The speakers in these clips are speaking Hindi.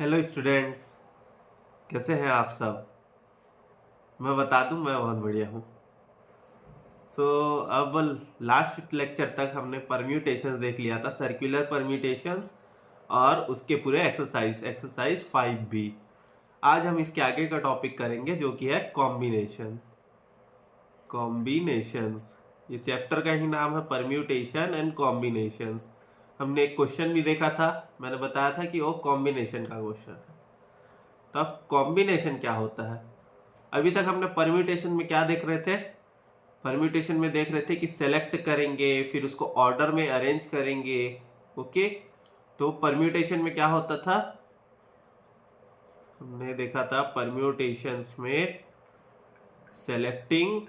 हेलो स्टूडेंट्स, कैसे हैं आप सब। मैं बता दूं, मैं बहुत बढ़िया हूं। अब लास्ट लेक्चर तक हमने परम्यूटेशंस देख लिया था, सर्कुलर परम्यूटेशंस और उसके पूरे एक्सरसाइज 5B। आज हम इसके आगे का टॉपिक करेंगे जो कि है कॉम्बिनेशंस। ये चैप्टर का ही नाम है, परम्यूटेशन एंड कॉम्बिनेशंस। हमने एक क्वेश्चन भी देखा था, मैंने बताया था कि वो कॉम्बिनेशन का क्वेश्चन है। तो अब कॉम्बिनेशन क्या होता है। अभी तक हमने परम्यूटेशन में क्या देख रहे थे। परम्यूटेशन में देख रहे थे कि सेलेक्ट करेंगे, फिर उसको ऑर्डर में अरेंज करेंगे। ओके, तो परम्यूटेशन में क्या होता था, हमने देखा था परम्यूटेशंस में सेलेक्टिंग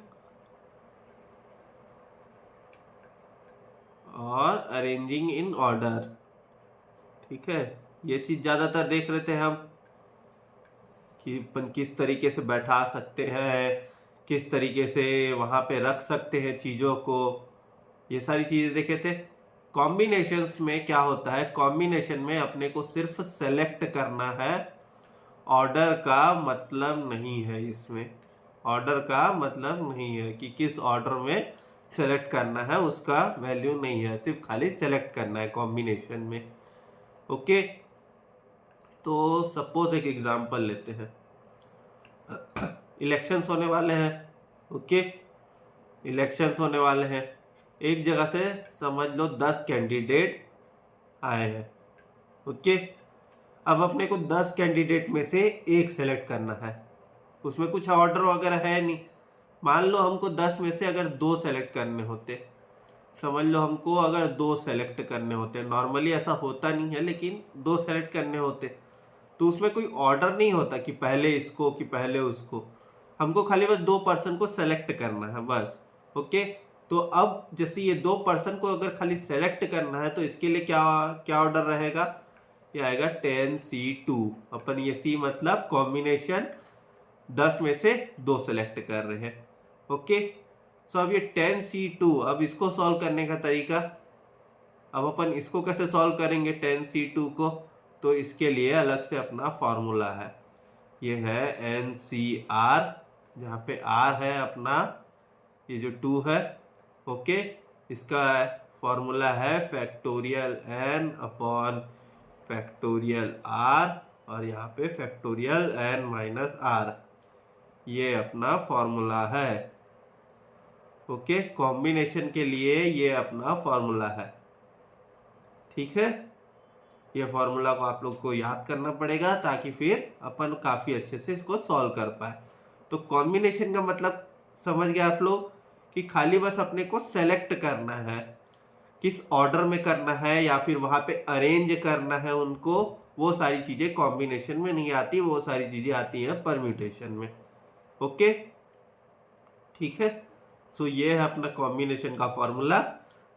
और अरेंजिंग इन ऑर्डर। ठीक है, ये चीज ज्यादातर देख रहे थे हम कि अपन किस तरीके से बैठा सकते हैं, किस तरीके से वहां पे रख सकते हैं चीजों को, ये सारी चीजें देखे थे। कॉम्बिनेशंस में क्या होता है, कॉम्बिनेशन में अपने को सिर्फ सेलेक्ट करना है, ऑर्डर का मतलब नहीं है। इसमें ऑर्डर का मतलब नहीं है कि किस ऑर्डर में सेलेक्ट करना है, उसका वैल्यू नहीं है, सिर्फ खाली सेलेक्ट करना है कॉम्बिनेशन में। ओके, तो सपोज एक एग्जांपल लेते हैं। इलेक्शंस होने वाले हैं। ओके, इलेक्शंस होने वाले हैं। एक जगह से समझ लो 10 कैंडिडेट आए हैं। ओके, अब अपने को 10 कैंडिडेट में से एक सेलेक्ट करना है। उसमें कुछ ऑर्डर वगैरह है नहीं। मान लो हमको 10 में से अगर 2 सेलेक्ट करने होते, समझ लो हमको अगर 2 सेलेक्ट करने होते, नॉर्मली ऐसा होता नहीं है लेकिन 2 सेलेक्ट करने होते, तो उसमें कोई ऑर्डर नहीं होता कि पहले इसको कि पहले उसको। हमको खाली बस 2 पर्सन को सेलेक्ट करना है बस। ओके, तो अब जैसे ये 2 पर्सन को अगर खाली सेलेक्ट करना है तो इसके लिए क्या क्या ऑर्डर रहेगा, ये आएगा 10C2। अपन ये C मतलब कॉम्बिनेशन, 10 में से 2 सेलेक्ट कर रहे हैं। ओके, सो अब ये 10C2, अब इसको सॉल्व करने का तरीका, अब अपन इसको कैसे सॉल्व करेंगे 10C2 को, तो इसके लिए अलग से अपना फॉर्मूला है। ये है NCR, जहाँ पे R है अपना ये जो 2 है। ओके, इसका फॉर्मूला है factorial N upon factorial R, और यहाँ पे फैक्टोरियल N माइनस R, ये अपना फॉर्मूला है। ओके, कॉम्बिनेशन के लिए ये अपना फॉर्मूला है। ठीक है, ये फॉर्मूला को आप लोग को याद करना पड़ेगा ताकि फिर अपन काफी अच्छे से इसको सॉल्व कर पाए। तो कॉम्बिनेशन का मतलब समझ गए आप लोग कि खाली बस अपने को सेलेक्ट करना है, किस ऑर्डर में करना है या फिर वहां पे अरेंज करना है उनको, वो सारी चीजें कॉम्बिनेशन में नहीं आती, वो सारी चीजें आती हैं परम्यूटेशन में। ओके, ठीक है, सो ये है अपना कॉम्बिनेशन का फॉर्मूला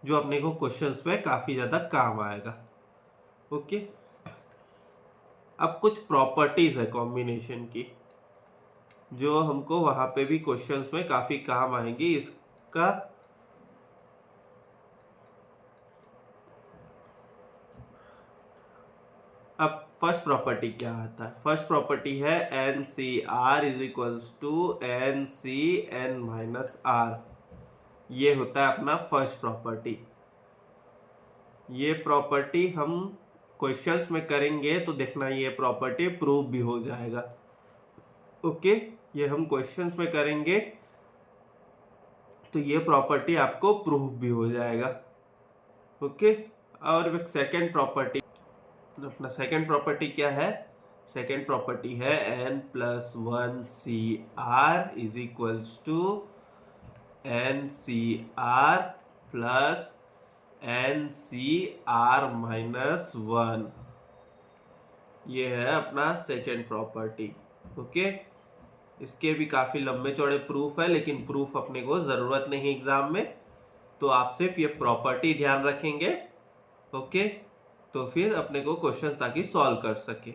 जो अपने को क्वेश्चंस में काफी ज्यादा काम आएगा। ओके, अब कुछ प्रॉपर्टीज है कॉम्बिनेशन की जो हमको वहां पे भी क्वेश्चंस में काफी काम आएंगी। इसका अब फर्स्ट प्रॉपर्टी क्या आता है, फर्स्ट प्रॉपर्टी है NCR is equals to NCN minus R। ये होता है अपना फर्स्ट प्रॉपर्टी। ये प्रॉपर्टी हम क्वेश्चंस में करेंगे तो देखना ये प्रॉपर्टी प्रूव भी हो जाएगा। ओके, ये हम क्वेश्चंस में करेंगे तो ये प्रॉपर्टी आपको प्रूव भी हो जाएगा। ओके, और एक सेकेंड प्रॉपर्टी, अपना सेकेंड प्रॉपर्टी क्या है, सेकेंड प्रॉपर्टी है N+1CR is equals to NCR plus NCR minus 1। ये है अपना सेकेंड प्रॉपर्टी। ओके, इसके भी काफी लंबे चौड़े प्रूफ है लेकिन प्रूफ अपने को जरूरत नहीं एग्जाम में, तो आप सिर्फ ये प्रॉपर्टी ध्यान रखेंगे। ओके, तो फिर अपने को क्वेश्चन ताकि सॉल्व कर सके।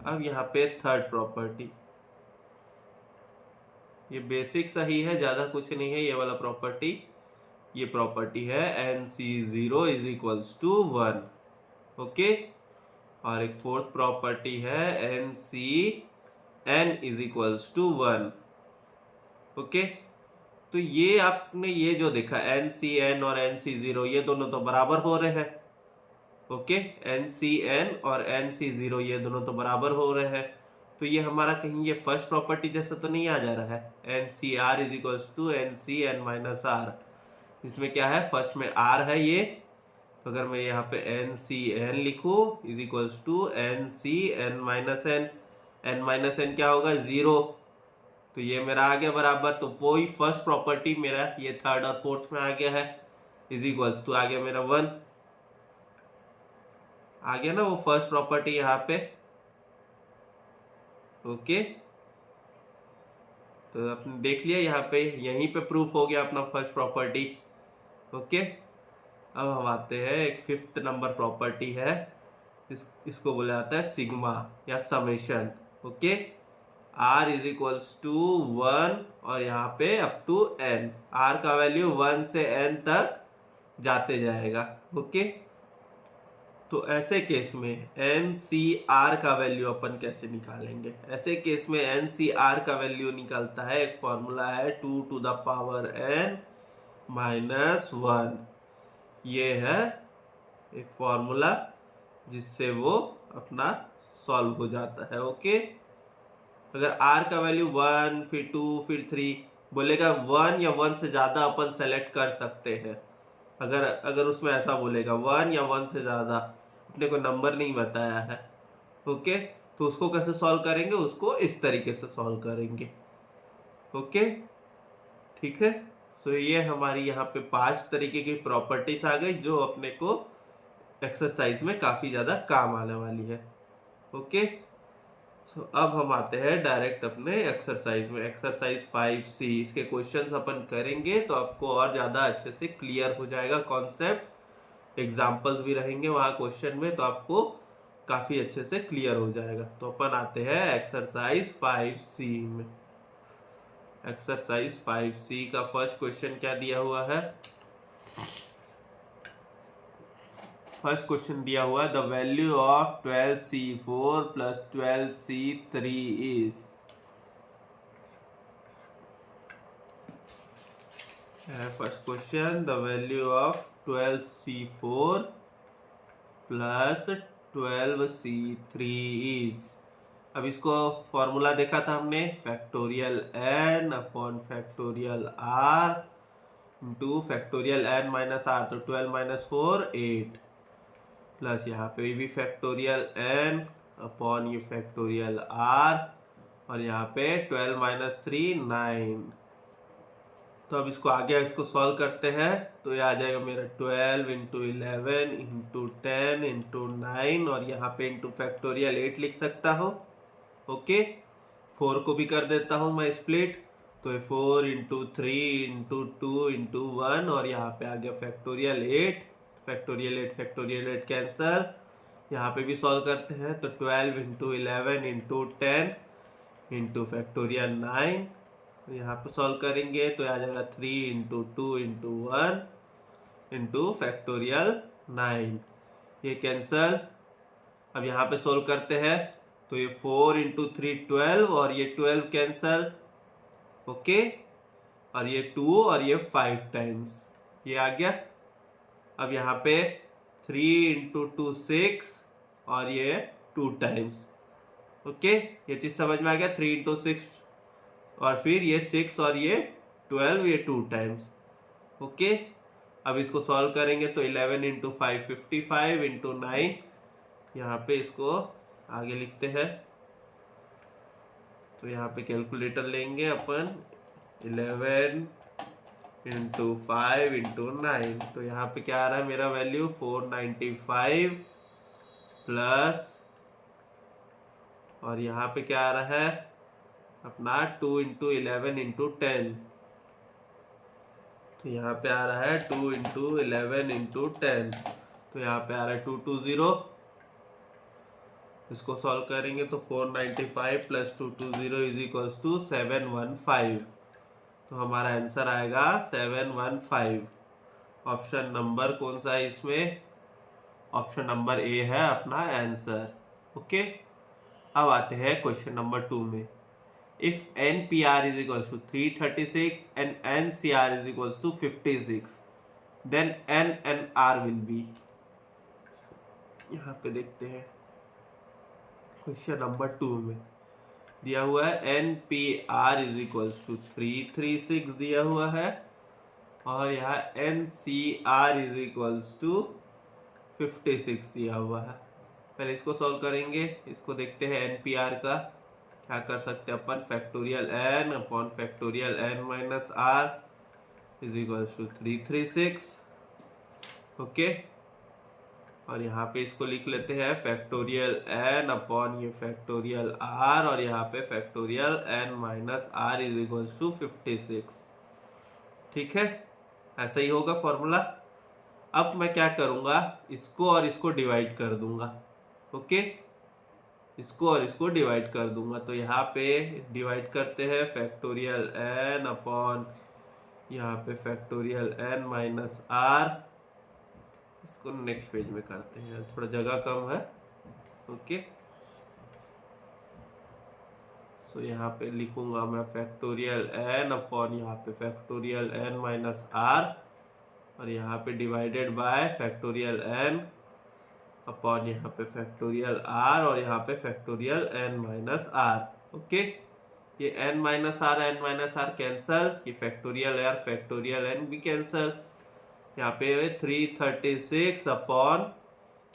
अब यहाँ पे थर्ड प्रॉपर्टी, ये बेसिक सही है, ज्यादा कुछ नहीं है ये वाला प्रॉपर्टी। ये प्रॉपर्टी है NC0 is equals to 1। Okay, और एक फोर्थ प्रॉपर्टी है N C N is equals to 1। Okay, तो ये आपने ये जो देखा एन सी एन और एन सी जीरो ये दोनों तो बराबर हो रहे हैं। ओके, एन सी एन और एन सी जीरो ये दोनों तो बराबर हो रहे हैं, तो ये हमारा कहीं ये फर्स्ट प्रॉपर्टी जैसा तो नहीं आ जा रहा है। N C R is equals to N C N minus R, इसमें क्या है फर्स्ट में आर है ये, तो अगर मैं यहाँ पे एन सी एन लिखूँ is equals to N C N minus N, N minus N क्या होगा 0, तो ये मेरा आ गया बराबर, तो वही फर्स्ट प्रॉपर्टी मेरा ये थर्ड और फोर्थ में आ गया है, इज इक्वल्स टू आ गया मेरा 1, आ गया ना वो फर्स्ट प्रॉपर्टी यहाँ पे। ओके, तो आपने देख लिया यहाँ पे, यहीं पे प्रूफ हो गया अपना फर्स्ट प्रॉपर्टी। ओके, अब हम आते हैं एक फिफ्थ नंबर प्रॉपर्टी है, इसको बोला जाता है सिग्मा या summation. Okay, R is equals to 1 और यहाँ पे अप टू एन, आर का वैल्यू 1 से एन तक जाते जाएगा। ओके, तो ऐसे केस में एन सी आर का वैल्यू अपन कैसे निकालेंगे? ऐसे केस में एन सी आर का वैल्यू निकलता है, एक फॉर्मूला है 2 to the power N minus 1, ये है एक फॉर्मूला जिससे वो अपना सॉल्व हो जाता है। ओके, अगर r का वैल्यू 1 फिर 2 फिर 3 बोलेगा 1 या 1 से ज़्यादा अपन सेलेक्ट कर सकते हैं, अगर अगर उसमें ऐसा बोलेगा 1 या 1 से ज़्यादा, अपने को नंबर नहीं बताया है। ओके, तो उसको कैसे सॉल्व करेंगे? उसको इस तरीके से सॉल्व करेंगे। ओके, ठीक है। सो ये हमारी यहाँ पे 5 तरीके की प्रॉपर्टीज आ गई जो अपने को एक्सरसाइज में काफ़ी ज़्यादा काम आने वाली है। ओके, सो अब हम आते हैं डायरेक्ट अपने एक्सरसाइज में, एक्सरसाइज 5C। इसके क्वेश्चंस अपन करेंगे तो आपको और ज़्यादा अच्छे से क्लियर हो जाएगा कॉन्सेप्ट, एग्जाम्पल्स भी रहेंगे वहाँ क्वेश्चन में, तो आपको काफ़ी अच्छे से क्लियर हो जाएगा। तो अपन आते हैं एक्सरसाइज 5C में। एक्सरसाइज 5C का फर्स्ट क्वेश्चन क्या दिया हुआ है? फर्स्ट क्वेश्चन दिया हुआ है the value of 12C4 plus 12C3 is, first question the value of 12C4 plus 12C3 is. अब इसको फॉर्मूला देखा था हमने, factorial n upon factorial r into factorial n minus R, तो 12 माइनस 4 8, प्लस यहाँ पे भी फैक्टोरियल n अपॉन ये फैक्टोरियल r, और यहाँ पे 12 माइनस 3 9। तो अब इसको आगे इसको सॉल्व करते हैं, तो ये आ जाएगा मेरा 12 इंटू 11 इंटू 10 इंटू 9, और यहाँ पे इंटू फैक्टोरियल 8 लिख सकता हूँ। ओके, 4 को भी कर देता हूँ मैं स्प्लिट, तो ये 4 इंटू 3 इंटू 2 इंटू 1, और यहाँ पे आ गया फैक्टोरियल 8, फैक्टोरियल 8 फैक्टोरियल 8 कैंसल। यहाँ पे भी सॉल्व करते हैं, तो 12 इंटू 11 इंटू 10 इंटू फैक्टोरियल 9, यहाँ पे सॉल्व करेंगे तो आ जाएगा 3 इंटू 2 इंटू 1 इंटू फैक्टोरियल 9, ये कैंसल। अब यहाँ पे सॉल्व करते हैं, तो ये 4 इंटू 3 12, और ये 12 कैंसल। ओके, और ये 2 और ये 5 टाइम्स, ये आ गया। अब यहाँ पे 3 इंटू 2 6, और ये 2 टाइम्स। ओके, ये चीज़ समझ में आ गया, 3 इंटू 6, और फिर ये 6 और ये 12, ये 2 टाइम्स। ओके, अब इसको सॉल्व करेंगे तो 11 इंटू 5 55 इंटू 9, यहाँ पे इसको आगे लिखते हैं, तो यहाँ पे कैलकुलेटर लेंगे अपन, 11 इंटू 5 इंटू 9, तो यहाँ पे क्या आ रहा है मेरा वैल्यू 495 प्लस, और यहाँ पे क्या आ रहा है अपना 2 इंटू 11 इंटू 10, तो यहाँ पे आ रहा है 2 इंटू 11 इंटू 10, तो यहाँ पे आ रहा है 220। इसको सॉल्व करेंगे तो 495 प्लस 220 इज इक्वल्स टू 715, तो हमारा आंसर आएगा 715। ऑप्शन नंबर कौन सा है इसमें? ऑप्शन नंबर ए है अपना आंसर। ओके, अब आते हैं क्वेश्चन नंबर 2 में। If N P R is equals to 336 and N C R is equals to 56, then N N R will be. यहाँ पे देखते हैं क्वेश्चन नंबर 2 में दिया हुआ है N P R is equals to 336 दिया हुआ है, और यहाँ N C R is equals to 56 दिया हुआ है। पहले इसको सॉल्व करेंगे, इसको देखते हैं एन पी आर का क्या कर सकते हैं अपन। Factorial N upon factorial N minus R is equals to 336। Okay, और यहाँ पे इसको लिख लेते हैं फैक्टोरियल एन अपॉन ये फैक्टोरियल आर, और यहाँ पे factorial N minus R is equals to 56। ठीक है, ऐसा ही होगा फॉर्मूला। अब मैं क्या करूँगा, इसको और इसको डिवाइड कर दूंगा। ओके, इसको और इसको डिवाइड कर दूंगा, तो यहाँ पे डिवाइड करते हैं फैक्टोरियल एन अपॉन यहाँ पे फैक्टोरियल एन माइनस आर। इसको नेक्स्ट पेज में करते हैं, थोड़ा जगह कम है। ओके, सो यहाँ पे लिखूंगा मैं फैक्टोरियल एन अपॉन यहाँ पे फैक्टोरियल एन माइनस आर, और यहाँ पे divided by factorial N upon यहाँ पे फैक्टोरियल आर, और यहाँ पे factorial N minus R. Okay, ये एन माइनस आर कैंसल, ये फैक्टोरियल आर फैक्टोरियल एन भी कैंसल। यहाँ पे 336 अपॉन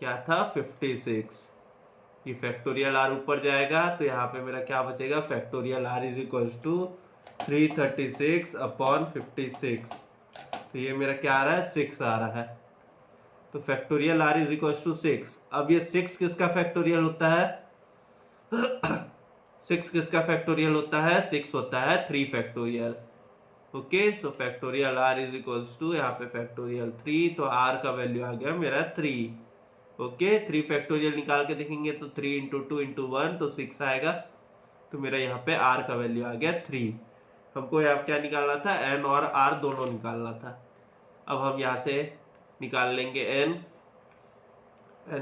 क्या था 56, ये फैक्टोरियल आर ऊपर जाएगा, तो यहाँ पे मेरा क्या बचेगा, factorial R is equals to 336 upon 56, तो ये मेरा क्या आ रहा है 6 आ रहा है। तो factorial R is equals to 6। अब ये 6 किसका फैक्टोरियल होता है 6 किसका फैक्टोरियल होता है, 6 होता है 3 factorial. Okay, so factorial R is equals to यहाँ पे फैक्टोरियल 3, तो आर का वैल्यू आ गया मेरा 3। ओके, 3 फैक्टोरियल निकाल के देखेंगे तो 3 इंटू 2 इंटू 1 तो 6 आएगा, तो मेरा यहाँ पे आर का वैल्यू आ गया 3। हमको यहाँ क्या निकालना था, एन और आर दोनों निकालना था। अब हम यहाँ से निकाल लेंगे एन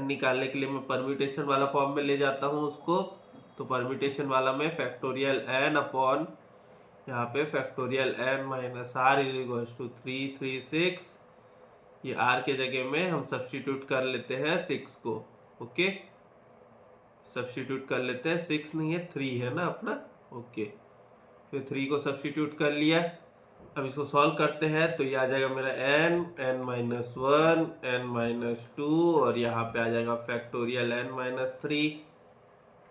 निकालने के लिए मैं परम्यूटेशन वाला फॉर्म में ले जाता हूँ उसको, तो परम्यूटेशन वाला में फैक्टोरियल एन अपॉन यहाँ पे factorial N minus R is equals to 336, ये आर के जगह में हम सब्स्टिट्यूट कर लेते हैं 6 को। ओके, सब्स्टिट्यूट कर लेते हैं, 6 नहीं है 3 है ना अपना। ओके, फिर 3 को सब्स्टिट्यूट कर लिया। अब इसको सॉल्व करते हैं, तो ये आ जाएगा मेरा एन माइनस 1 एन माइनस 2, और यहाँ पे आ जाएगा फैक्टोरियल एन माइनस 3,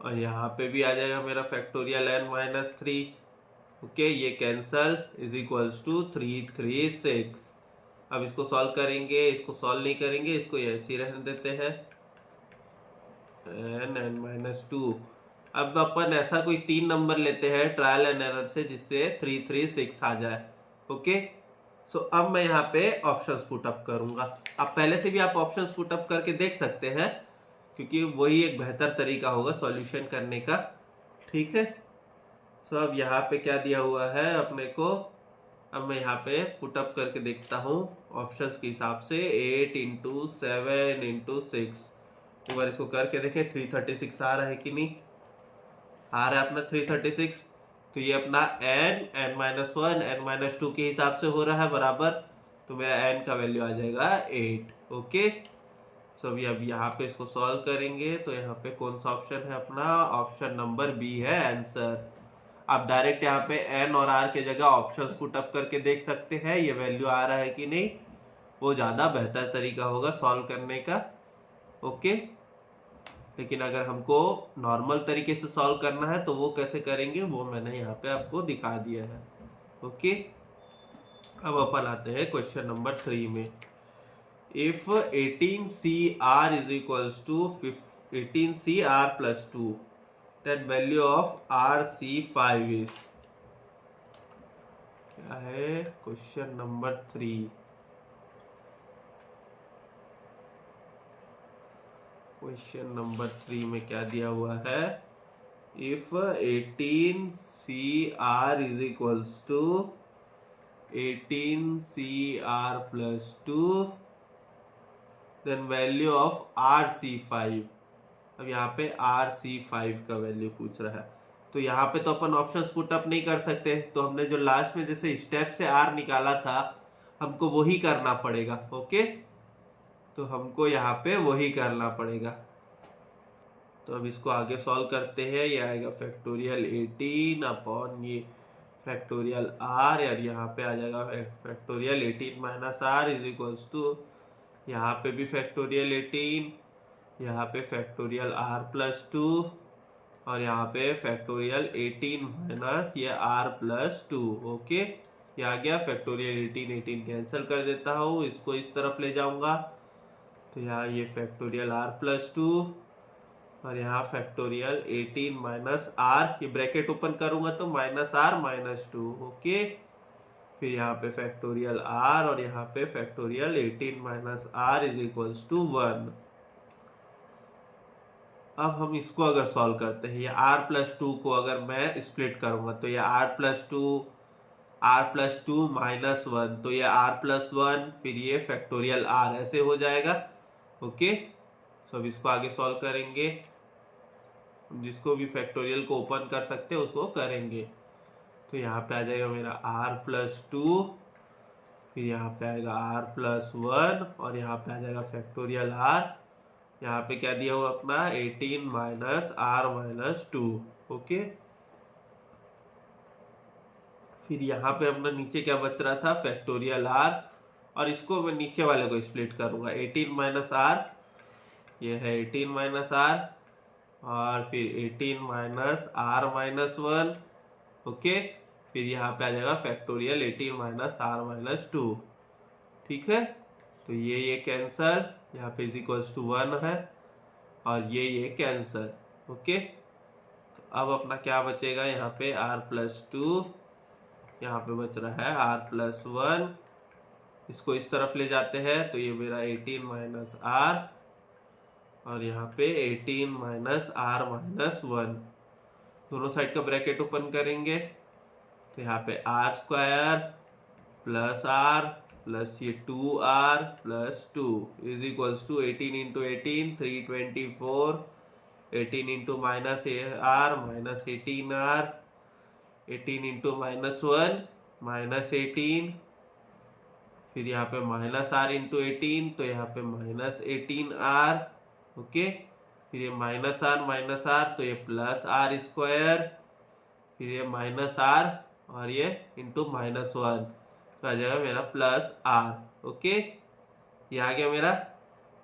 और यहाँ पे भी आ जाएगा मेरा फैक्टोरियल एन माइनस 3। ओके, ये कैंसल इज इक्वल्स टू 336। अब इसको सॉल्व करेंगे, इसको सॉल्व नहीं करेंगे, इसको ऐसे ही रहने देते हैं एन माइनस 2। अब अपन ऐसा कोई 3 नंबर लेते हैं ट्रायल एंड एरर से जिससे 336 आ जाए। ओके, सो अब मैं यहाँ पे ऑप्शंस पुट अप करूंगा। अब पहले से भी आप ऑप्शंस पुट अप करके देख सकते हैं, क्योंकि वही एक बेहतर तरीका होगा सॉल्यूशन करने का। ठीक है, सो अब यहाँ पे क्या दिया हुआ है अपने को, अब मैं यहाँ पे पुट अप करके देखता हूँ ऑप्शंस के हिसाब से। 8 इंटू 7 इंटू 6, एक बार इसको करके देखें 336 आ रहा है कि नहीं, आ रहा है अपना 336। तो ये अपना एन माइनस 1 एन माइनस 2 के हिसाब से हो रहा है बराबर, तो मेरा एन का वैल्यू आ जाएगा 8। ओके, सो अभी अब यहाँ पे इसको सॉल्व करेंगे, तो यहाँ पे कौन सा ऑप्शन है अपना, ऑप्शन नंबर बी है आंसर। आप डायरेक्ट यहाँ पे एन और आर के जगह ऑप्शंस पुट अप करके देख सकते हैं ये वैल्यू आ रहा है कि नहीं, वो ज़्यादा बेहतर तरीका होगा सॉल्व करने का। ओके, लेकिन अगर हमको नॉर्मल तरीके से सॉल्व करना है तो वो कैसे करेंगे वो मैंने यहाँ पे आपको दिखा दिया है। ओके, अब अपन आते हैं क्वेश्चन नंबर 3 में। If 18CR is equals to 18CR plus 2, that value of RC5 is, क्या है क्वेश्चन नंबर 3। क्वेश्चन नंबर 3 में क्या दिया हुआ है, if 18CR is equals to 18CR plus 2 then value of RC5। अब यहाँ पे RC5 का वैल्यू पूछ रहा है, तो यहाँ पे तो अपन ऑप्शन पुट अप नहीं कर सकते, तो हमने जो लास्ट में जैसे स्टेप से R निकाला था हमको वही करना पड़ेगा। ओके, तो हमको यहाँ पे वही करना पड़ेगा। तो अब इसको आगे सॉल्व करते हैं। ये आएगा फैक्टोरियल 18 अपॉन ये फैक्टोरियल R, और यहाँ पे आ जाएगा factorial 18 minus R is equals to, यहाँ पे भी फैक्टोरियल 18, यहाँ पे फैक्टोरियल R प्लस 2, और यहाँ पे फैक्टोरियल 18 माइनस ये R प्लस 2। ओके, ये आ गया फैक्टोरियल 18 कैंसिल कर देता हूँ, इसको इस तरफ ले जाऊंगा, तो यहाँ ये फैक्टोरियल R प्लस 2, और यहाँ फैक्टोरियल 18 माइनस R, ये ब्रैकेट ओपन करूंगा तो माइनस R माइनस 2। ओके, फिर यहाँ पे फैक्टोरियल R, और यहाँ पे factorial 18 minus R is equals to 1। अब हम इसको अगर सॉल्व करते हैं, ये R प्लस 2 को अगर मैं स्प्लिट करूंगा तो ये R प्लस 2 माइनस 1, तो ये R प्लस 1, फिर ये फैक्टोरियल R, ऐसे हो जाएगा। ओके, सो अब इसको आगे सॉल्व करेंगे, जिसको भी फैक्टोरियल को ओपन कर सकते हैं उसको करेंगे। तो यहाँ पे आ जाएगा मेरा R प्लस 2, फिर यहाँ पे आएगा R प्लस 1, और यहाँ पे आ जाएगा फैक्टोरियल R, यहाँ पे क्या दिया हुआ अपना 18 माइनस R माइनस 2। ओके, फिर यहाँ पे अपना नीचे क्या बच रहा था फैक्टोरियल R, और इसको मैं नीचे वाले को स्प्लिट करूंगा, 18 माइनस R, ये है 18 माइनस R, और फिर 18 माइनस R माइनस 1। ओके, फिर यहाँ पे आ जाएगा फैक्टोरियल 18 माइनस R माइनस 2। ठीक है, तो ये कैंसल, यहाँ पे इज इक्वल्स टू 1 है, और ये कैंसल। ओके, तो अब अपना क्या बचेगा, यहाँ पे R प्लस 2, यहाँ पे बच रहा है R प्लस 1, इसको इस तरफ ले जाते हैं तो ये मेरा 18 माइनस R, और यहाँ पे 18 माइनस R माइनस 1, दोनों साइड का ब्रैकेट ओपन करेंगे, तो यहाँ पे R square plus R plus ये 2R plus 2 is equals to 18 into 18 324, 18 into minus R minus 18R, 18 into minus 1 minus 18, फिर यहाँ पे माइनस R इंटू 18, तो यहाँ पे माइनस 18R। ओके, फिर ये माइनस R तो ये प्लस R स्क्वायर, फिर ये माइनस R और ये इंटू माइनस 1, तो आ जाएगा मेरा प्लस R। ओके, ये आ गया मेरा,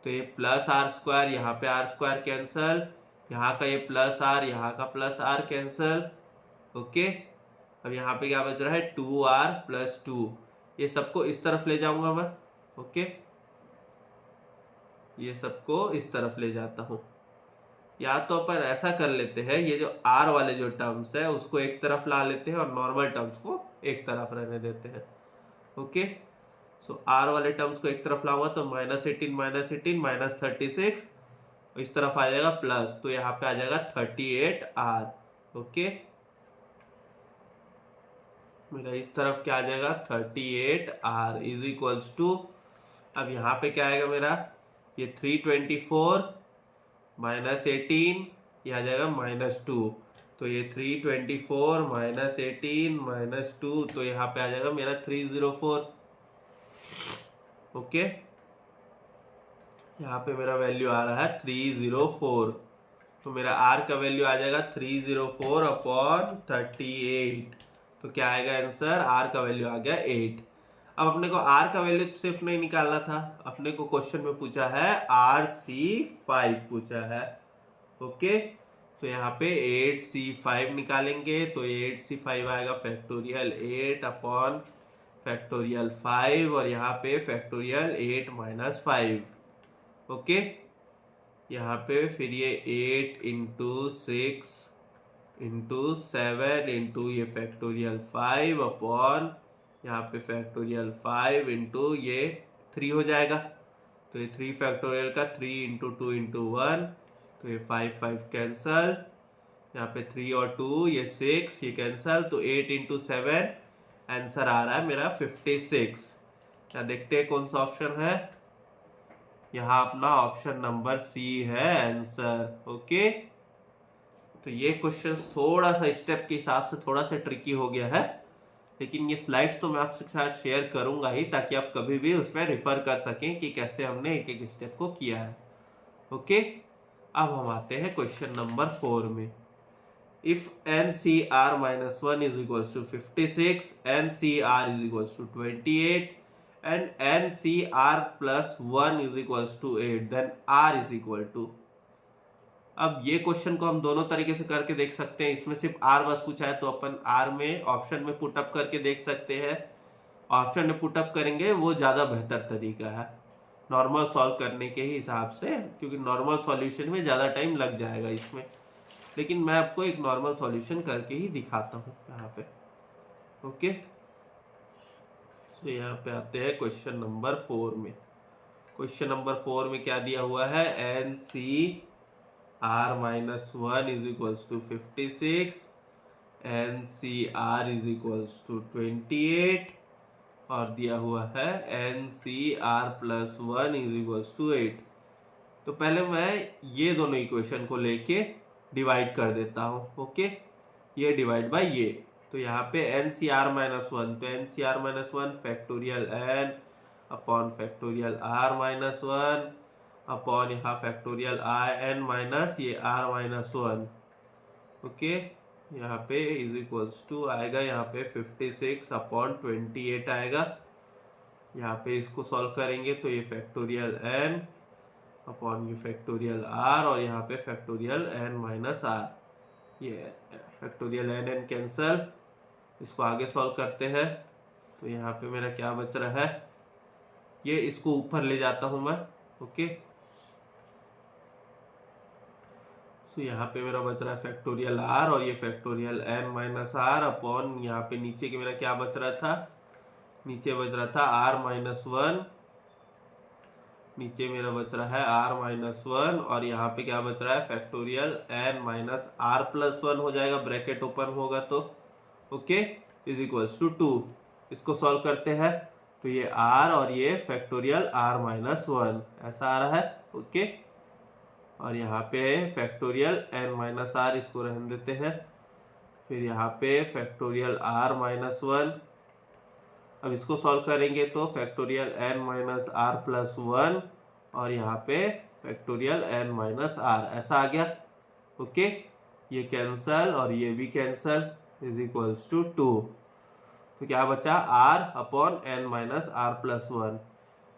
तो ये प्लस R स्क्वायर, यहाँ पे R स्क्वायर कैंसल, यहाँ का ये प्लस R, यहाँ का प्लस R कैंसल। ओके, अब यहाँ पे क्या बच रहा है 2R प्लस 2, ये सबको इस तरफ ले जाऊंगा मैं। ओके, ये सबको इस तरफ ले जाता हूँ, या तो अपन ऐसा कर लेते हैं, ये जो R वाले जो टर्म्स है उसको एक तरफ ला लेते हैं और नॉर्मल टर्म्स को एक तरफ रहने देते हैं। ओके, सो R वाले टर्म्स को एक तरफ लाऊंगा तो माइनस 18 माइनस 36, इस तरफ आ जाएगा प्लस, तो यहाँ पे आ जाएगा 38R। ओके, मेरा इस तरफ क्या आ जाएगा 38R इज इक्वल्स टू, अब यहाँ पे क्या आएगा मेरा, ये 324 माइनस 18, ये आ जाएगा माइनस 2, तो ये 324 माइनस 18 माइनस 2, तो यहाँ पे आ जाएगा मेरा 304। ओके, यहाँ पे मेरा वैल्यू आ रहा है 304, तो मेरा R का वैल्यू आ जाएगा 304 अपॉन 38, तो क्या आएगा आंसर, R का वैल्यू आ गया 8। अब अपने को R का वैल्यू सिर्फ नहीं निकालना था, अपने को क्वेश्चन में पूछा है RC5 पूछा है। ओके, तो यहाँ पे 8C5 निकालेंगे, तो 8C5 आएगा फैक्टोरियल 8 अपॉन फैक्टोरियल 5, और यहाँ पे फैक्टोरियल 8 माइनस 5। ओके, यहाँ पे फिर ये 8 इंटू 6 इंटू 7 इंटू ये फैक्टोरियल 5 अपॉन यहाँ पे फैक्टोरियल 5 इंटू ये 3 हो जाएगा, तो ये 3 फैक्टोरियल का 3 इंटू 2 इंटू 1, तो ये 5 कैंसल, यहाँ पे 3 और 2 ये 6, ये कैंसल, तो 8 इंटू 7 आंसर आ रहा है मेरा 56। क्या देखते हैं कौन सा ऑप्शन है, यहाँ अपना ऑप्शन नंबर सी है आंसर। ओके, तो ये क्वेश्चन थोड़ा सा स्टेप के हिसाब से थोड़ा सा ट्रिकी हो गया है, लेकिन ये स्लाइड्स तो मैं आपके साथ शेयर करूंगा ही, ताकि आप कभी भी उसमें रिफर कर सकें कि कैसे हमने एक एक स्टेप को किया है। ओके, अब हम आते हैं क्वेश्चन नंबर 4 में। If NCR minus 1 is equals to 56, NCR is equals to 28 and NCR plus 1 is equals to 8, then R is equal to। अब ये क्वेश्चन को हम दोनों तरीके से करके देख सकते हैं। इसमें सिर्फ R बस पूछा है तो अपन R में ऑप्शन में पुटअप करके देख सकते हैं। ऑप्शन में पुटअप करेंगे वो ज़्यादा बेहतर तरीका है नॉर्मल सॉल्व करने के ही हिसाब से, क्योंकि नॉर्मल सॉल्यूशन में ज़्यादा टाइम लग जाएगा इसमें। लेकिन मैं आपको एक नॉर्मल सॉल्यूशन करके ही दिखाता हूँ यहाँ पे। ओके, सो यहाँ पे आते हैं क्वेश्चन नंबर 4 में। क्वेश्चन नंबर 4 में क्या दिया हुआ है, NCR minus 1 is equals to 56, NCR is equals to 28 और दिया हुआ है NCR plus 1 is equals to 8। तो पहले मैं ये दोनों इक्वेशन को लेके डिवाइड कर देता हूँ। ओके, ये डिवाइड बाय ये, तो यहाँ पे NCR minus 1, तो NCR minus 1 factorial N upon factorial R minus 1 upon यहाँ फैक्टोरियल IN माइनस ये R minus 1। ओके, यहाँ पे इज इक्वल्स टू आएगा यहाँ पे 56 अपॉन 28 आएगा। यहाँ पे इसको सॉल्व करेंगे तो ये फैक्टोरियल N अपॉन ये फैक्टोरियल R और यहाँ पे फैक्टोरियल N माइनस R, ये फैक्टोरियल N कैंसल। इसको आगे सॉल्व करते हैं तो यहाँ पे मेरा क्या बच रहा है, ये इसको ऊपर ले जाता हूँ मैं। ओके, सो यहाँ पे मेरा बच रहा है फैक्टोरियल R और ये factorial N minus R upon यहाँ पे नीचे के मेरा क्या बच रहा था, नीचे बच रहा था R माइनस 1, नीचे मेरा बच रहा है R माइनस 1 और यहाँ पे क्या बच रहा है factorial N minus R plus 1 हो जाएगा, ब्रैकेट ओपन होगा तो। Okay, is equals to 2। इसको सॉल्व करते हैं तो ये R और ये फैक्टोरियल R माइनस 1 ऐसा आ रहा है। ओके, और यहाँ पे फैक्टोरियल N माइनस R, इसको रहने देते हैं। फिर यहाँ पे फैक्टोरियल R माइनस 1, अब इसको सॉल्व करेंगे तो factorial N minus R plus 1 और यहाँ पे फैक्टोरियल N माइनस R ऐसा आ गया। ओके, ये कैंसल और ये भी कैंसल, इज इक्वल्स टू 2। तो क्या बचा, R upon N minus R plus 1।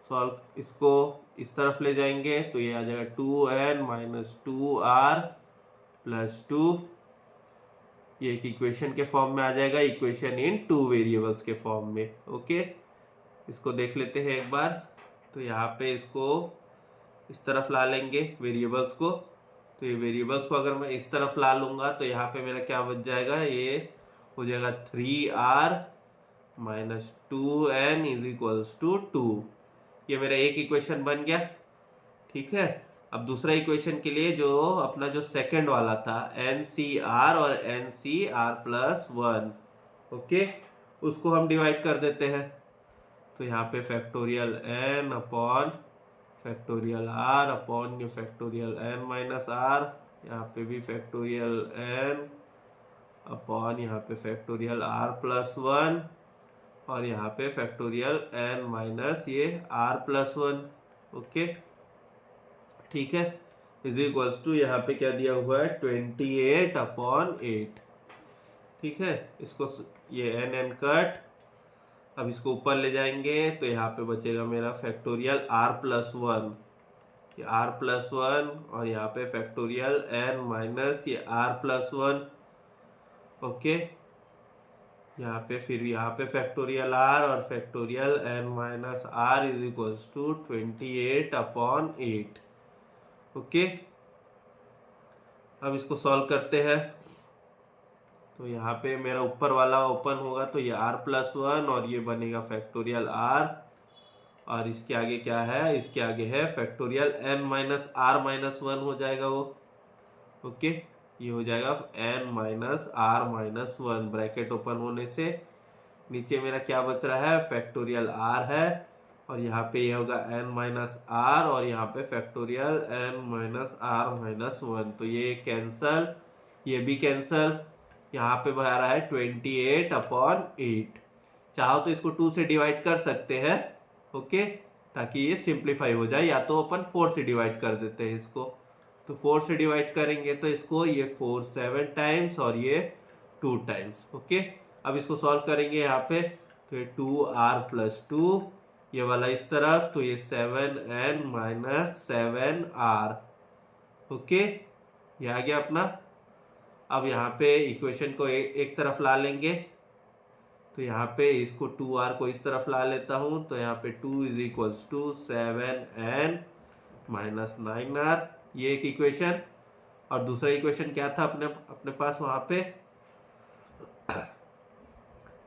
Solve इसको इस तरफ ले जाएंगे तो ये आ जाएगा 2N माइनस 2R प्लस 2। ये एक इक्वेशन के फॉर्म में आ जाएगा, इक्वेशन इन 2 वेरिएबल्स के फॉर्म में। ओके, इसको देख लेते हैं एक बार। तो यहाँ पे इसको इस तरफ ला लेंगे वेरिएबल्स को, तो ये वेरिएबल्स को अगर मैं इस तरफ ला लूँगा तो यहाँ पे मेरा क्या बच जाएगा, ये हो जाएगा 3R minus 2N is equals to 2। ये मेरा एक इक्वेशन बन गया। ठीक है, अब दूसरा इक्वेशन के लिए जो अपना जो सेकंड वाला था NCR और NCR प्लस 1, ओके, उसको हम डिवाइड कर देते हैं। तो यहाँ पे factorial N upon factorial R upon ये फैक्टोरियल N माइनस R, यहाँ पे भी फैक्टोरियल N अपॉन यहाँ पे फैक्टोरियल R प्लस 1 और यहाँ पे फैक्टोरियल N माइनस ये R प्लस 1। ओके, ठीक है, इज इक्वल्स टू यहाँ पे क्या दिया हुआ है 28 अपॉन 8। ठीक है, इसको ये N कट, अब इसको ऊपर ले जाएंगे तो यहाँ पे बचेगा मेरा फैक्टोरियल R प्लस 1, ये R प्लस 1 और यहाँ पे फैक्टोरियल N माइनस ये R प्लस 1। ओके, यहाँ पे फिर यहाँ पे फैक्टोरियल R और factorial N minus R is equals to 28 upon 8। Okay, अब इसको सॉल्व करते हैं तो यहाँ पे मेरा ऊपर वाला ओपन होगा तो ये R प्लस 1 और ये बनेगा फैक्टोरियल R और इसके आगे क्या है, इसके आगे है factorial N minus R minus 1 हो जाएगा वो। ओके, ये हो जाएगा N minus R minus 1, bracket open होने से नीचे मेरा क्या बच रहा है फैक्टोरियल R है और यहाँ पे ये होगा n माइनस आर और यहाँ पे factorial n minus R minus 1। तो ये कैंसल, ये भी कैंसल। यहाँ पे आ रहा है 28/8। चाहो तो इसको 2 से डिवाइड कर सकते हैं, ओके, ताकि ये सिंप्लीफाई हो जाए, या तो अपन 4 से डिवाइड कर देते हैं इसको। तो 4 से डिवाइड करेंगे तो इसको ये 4 7 टाइम्स और ये 2 टाइम्स, ओके। अब इसको सॉल्व करेंगे यहाँ पे, तो ये 2r+2, ये वाला इस तरफ, तो ये 7n माइनस 7r, ओके, ये आ गया अपना। अब यहाँ पे इक्वेशन को एक तरफ ला लेंगे, तो यहाँ पे इसको 2r को इस तरफ ला लेता हूँ, तो यहाँ पे 2 = 7n माइनस 9r, ये एक इक्वेशन। और दूसरा इक्वेशन क्या था अपने पास वहाँ पे,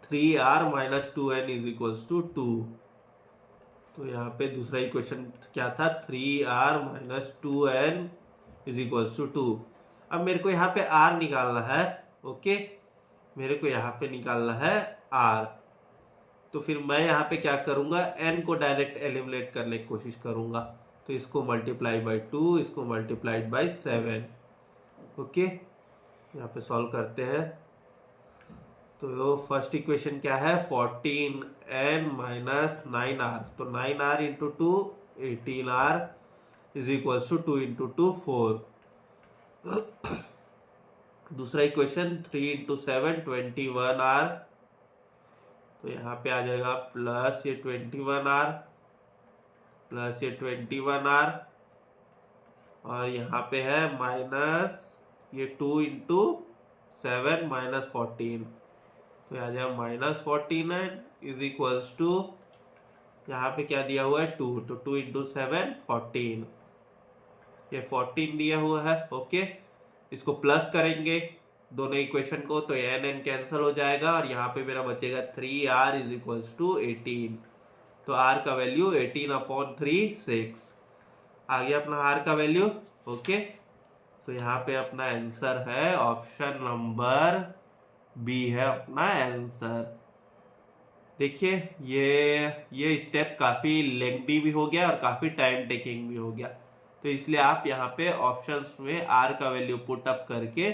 3r माइनस 2n = 2। तो यहाँ पे दूसरा इक्वेशन क्या था, 3r माइनस 2n = 2। अब मेरे को यहाँ पे r निकालना है, ओके, मेरे को यहाँ पे निकालना है r। तो फिर मैं यहाँ पे क्या करूँगा, n को डायरेक्ट एलिमिनेट करने की कोशिश करूँगा। तो इसको मल्टीप्लाई बाई 2, इसको मल्टीप्लाइड बाई 7, ओके। यहाँ पे सॉल्व करते हैं। तो फर्स्ट इक्वेशन क्या है, 14n माइनस 9r, तो 9r इंटू 2 18r = 2 इंटू 2 4। दूसरा इक्वेशन 3 × 7 21r, तो यहाँ पे आ जाएगा प्लस ये 21r प्लस ये 21r, और यहाँ पे है माइनस ये 2 × 7 माइनस 14, तो आ जाएगा माइनस 49 = यहाँ पे क्या दिया हुआ है 2, तो 2 × 7 14, ये 14 दिया हुआ है, ओके। इसको प्लस करेंगे दोनों इक्वेशन को, तो n कैंसिल हो जाएगा और यहाँ पे मेरा बचेगा 3r = 18। तो r का वैल्यू 18/3 6 आ गया अपना r का वैल्यू, ओके। तो यहाँ पे अपना आंसर है ऑप्शन नंबर बी है अपना आंसर। देखिए ये स्टेप काफ़ी लेंथी भी हो गया और काफ़ी टाइम टेकिंग भी हो गया, तो इसलिए आप यहाँ पे ऑप्शंस में r का वैल्यू पुट अप करके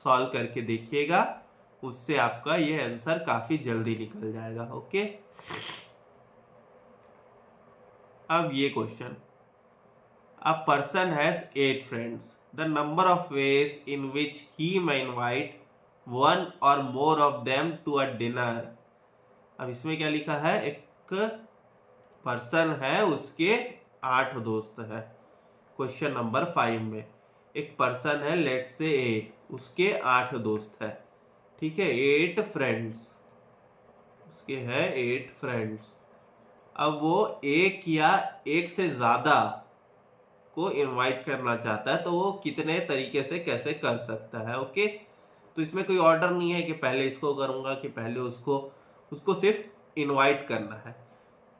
सॉल्व करके देखिएगा, उससे आपका ये आंसर काफ़ी जल्दी निकल जाएगा, ओके। अब ये question, a person has 8 friends, the number of ways in which he may invite one or more of them to a dinner। अब इसमें क्या लिखा है, एक पर्सन है, उसके 8 दोस्त हैं। क्वेश्चन नंबर 5 में एक पर्सन है, लेट से ए, उसके 8 दोस्त है, ठीक है, 8 फ्रेंड्स, उसके हैं 8 फ्रेंड्स। अब वो एक या एक से ज़्यादा को इनवाइट करना चाहता है, तो वो कितने तरीके से कैसे कर सकता है, ओके। तो इसमें कोई ऑर्डर नहीं है कि पहले इसको करूँगा कि पहले उसको सिर्फ इनवाइट करना है।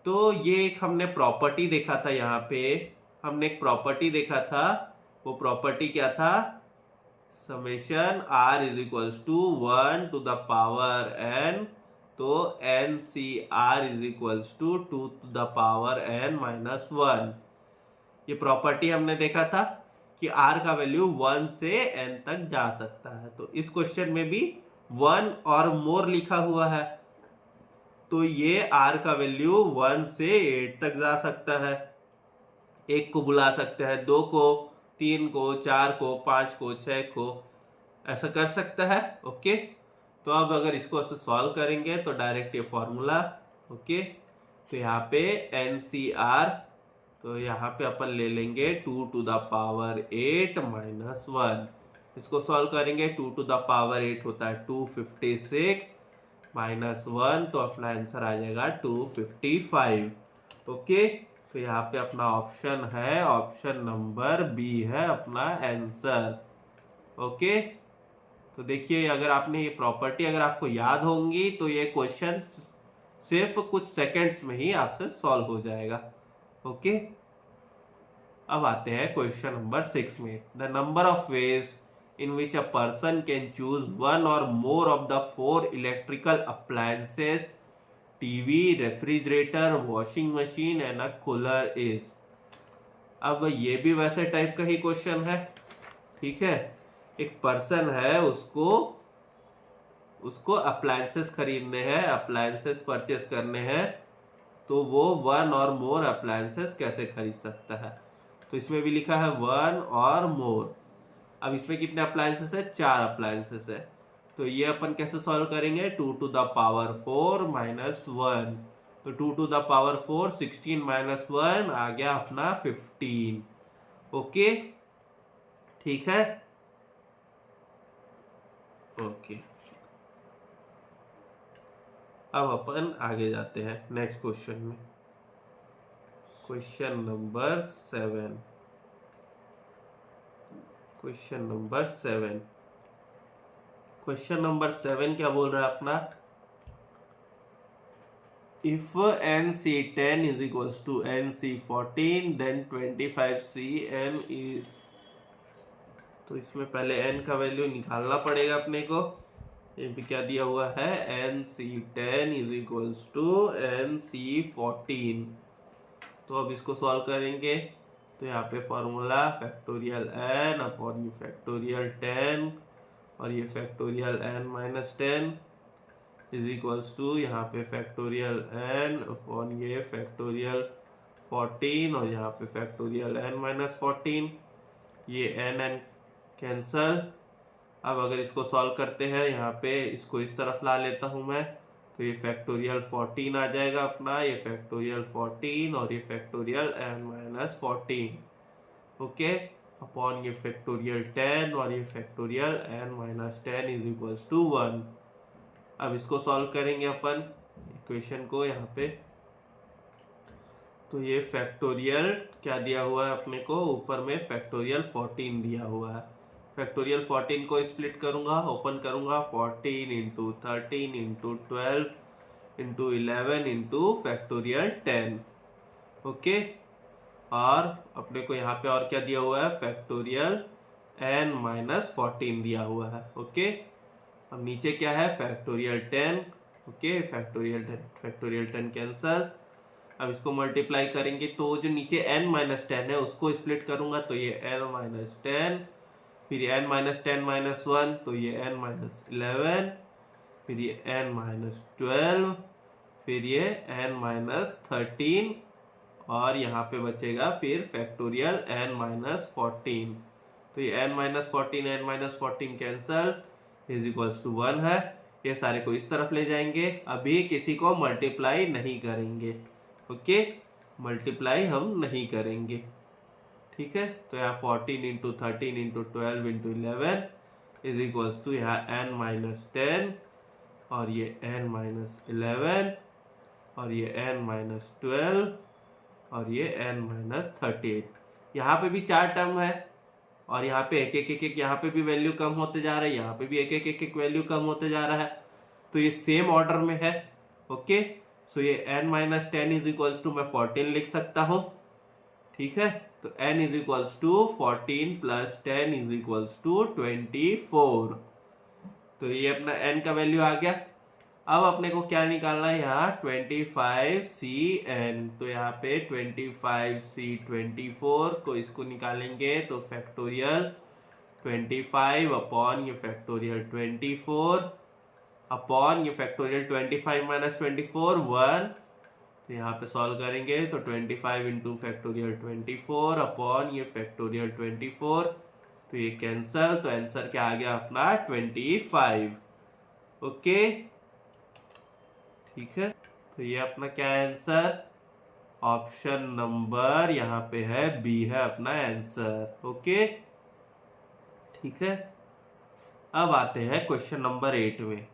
तो ये एक हमने प्रॉपर्टी देखा था, यहाँ पे हमने एक प्रॉपर्टी देखा था, वो प्रॉपर्टी क्या था, summation r = 1 to the power n, तो NCr = 2 to the power n minus 1। ये प्रॉपर्टी हमने देखा था कि r का वैल्यू 1 से n तक जा सकता है। तो इस क्वेश्चन में भी 1 और मोर लिखा हुआ है, तो ये r का वैल्यू 1 से 8 तक जा सकता है। एक को बुला सकते हैं, 2 को, 3 को, 4 को, 5 को, 6 को, ऐसा कर सकता है, ओके। तो अब अगर इसको सॉल्व करेंगे तो डायरेक्ट ये फॉर्मूला, ओके। तो यहाँ पे NCr, तो यहाँ पे अपन ले लेंगे 2 to the power 8 minus 1। इसको सॉल्व करेंगे, 2 to the power 8 होता है 256 माइनस 1, तो अपना आंसर आ जाएगा 255, ओके। तो यहाँ पे अपना ऑप्शन है, ऑप्शन नंबर बी है अपना आंसर, ओके। तो देखिए, अगर आपने ये प्रॉपर्टी अगर आपको याद होंगी तो ये क्वेश्चन सिर्फ कुछ सेकंड्स में ही आपसे सॉल्व हो जाएगा, ओके। अब आते हैं क्वेश्चन नंबर 6 में, the number of veg in which a person can choose one or more of the 4 electrical appliances TV, refrigerator, washing machine and a cooler is. अब ये भी वैसे टाइप का ही क्वेश्चन है, ठीक है। एक पर्सन है, उसको अप्लायंसेस खरीदने हैं, अप्लायंसेस परचेस करने हैं, तो वो वन और मोर अप्लायंसेस कैसे खरीद सकता है। तो इसमें भी लिखा है वन और मोर। अब इसमें कितने अप्लायंसेस है, 4 अप्लायंसेस है। तो ये अपन कैसे सॉल्व करेंगे, 2 टू द पावर 4 माइनस 1। तो 2 टू द पावर 4, 16 माइनस 1 आ गया अपना 15। ओके, ठीक है, ओके। अब अपन आगे जाते हैं नेक्स्ट क्वेश्चन में। Question number 7। Question number 7। Question number 7 क्या बोल रहा है अपना, if NC10 is equals to NC14 then 25CN is। तो इसमें पहले n का वैल्यू निकालना पड़ेगा अपने को। ये भी क्या दिया हुआ है, NC10 is equals to NC14। तो अब इसको सॉल्व करेंगे, तो यहाँ पे फॉर्मूला फैक्टोरियल n अपॉन ये फैक्टोरियल 10 और ये factorial n minus 10 is equals to यहाँ पे फैक्टोरियल n अपॉन ये फैक्टोरियल 14 और यहाँ पे फैक्टोरियल n माइनस 14। ये n कैंसल। अब अगर इसको सॉल्व करते हैं, यहाँ पे इसको इस तरफ ला लेता हूँ मैं, तो ये फैक्टोरियल 14 आ जाएगा अपना, ये फैक्टोरियल 14 और ये factorial n minus 14। Okay, upon ये फैक्टोरियल 10 और ये factorial n minus 10 is equals to 1। अब इसको सॉल्व करेंगे अपन इक्वेशन को यहाँ पे। तो ये फैक्टोरियल क्या दिया हुआ है अपने को, ऊपर में फैक्टोरियल 14 दिया हुआ है। फैक्टोरियल 14 को स्प्लिट करूंगा, ओपन करूंगा, 14 into 13 into 12 into 11 into factorial 10। Okay, और अपने को यहाँ पे और क्या दिया हुआ है, फैक्टोरियल n माइनस 14 दिया हुआ है। ओके, अब नीचे क्या है, फैक्टोरियल 10। Okay, factorial 10 cancel. अब इसको मल्टीप्लाई करेंगे, तो जो नीचे n माइनस 10 है उसको स्प्लिट करूंगा, तो ये n माइनस 10, फिर ये n माइनस 10 माइनस 1, तो ये n माइनस 11, फिर ये n माइनस 12, फिर ये n माइनस 13 और यहाँ पे बचेगा फिर फैक्टोरियल n माइनस 14। तो ये n minus 14 n minus 14 cancel is equals to 1 है। ये सारे को इस तरफ ले जाएंगे, अभी किसी को मल्टीप्लाई नहीं करेंगे। ओके, मल्टीप्लाई हम नहीं करेंगे, ठीक है। तो यहाँ 14 into 13 into 12 into 11 is equals to यहाँ n माइनस 10 और ये n माइनस 11 और ये n माइनस 12 और ये n माइनस 38। यहाँ पे भी 4 टर्म है और यहाँ पे एक यहाँ पे भी वैल्यू कम होते जा रहा है, यहाँ पे भी एक वैल्यू कम होते जा रहा है। तो ये सेम ऑर्डर में है। ओके, सो ये n minus 10 is equals to मैं 14 लिख सकता हूँ, ठीक है। तो n is equals to 14 plus 10 is equals to 24। तो ये अपना n का वैल्यू आ गया। अब अपने को क्या निकालना है, यहाँ 25Cn। तो यहाँ पे 25C24 को इसको निकालेंगे, तो फैक्टोरियल 25 अपॉन ये फैक्टोरियल 24 अपॉन ये फैक्टोरियल 25 माइनस 24 1। तो यहाँ पे सॉल्व करेंगे, तो 25 इंटू फैक्टोरियल 24 अपॉन ये फैक्टोरियल 24, तो ये कैंसल। तो आंसर क्या आ गया अपना 25। ओके, ठीक है। तो ये अपना क्या है आंसर, ऑप्शन नंबर यहाँ पे है बी है अपना आंसर। ओके, ठीक है। अब आते हैं क्वेश्चन नंबर 8 में।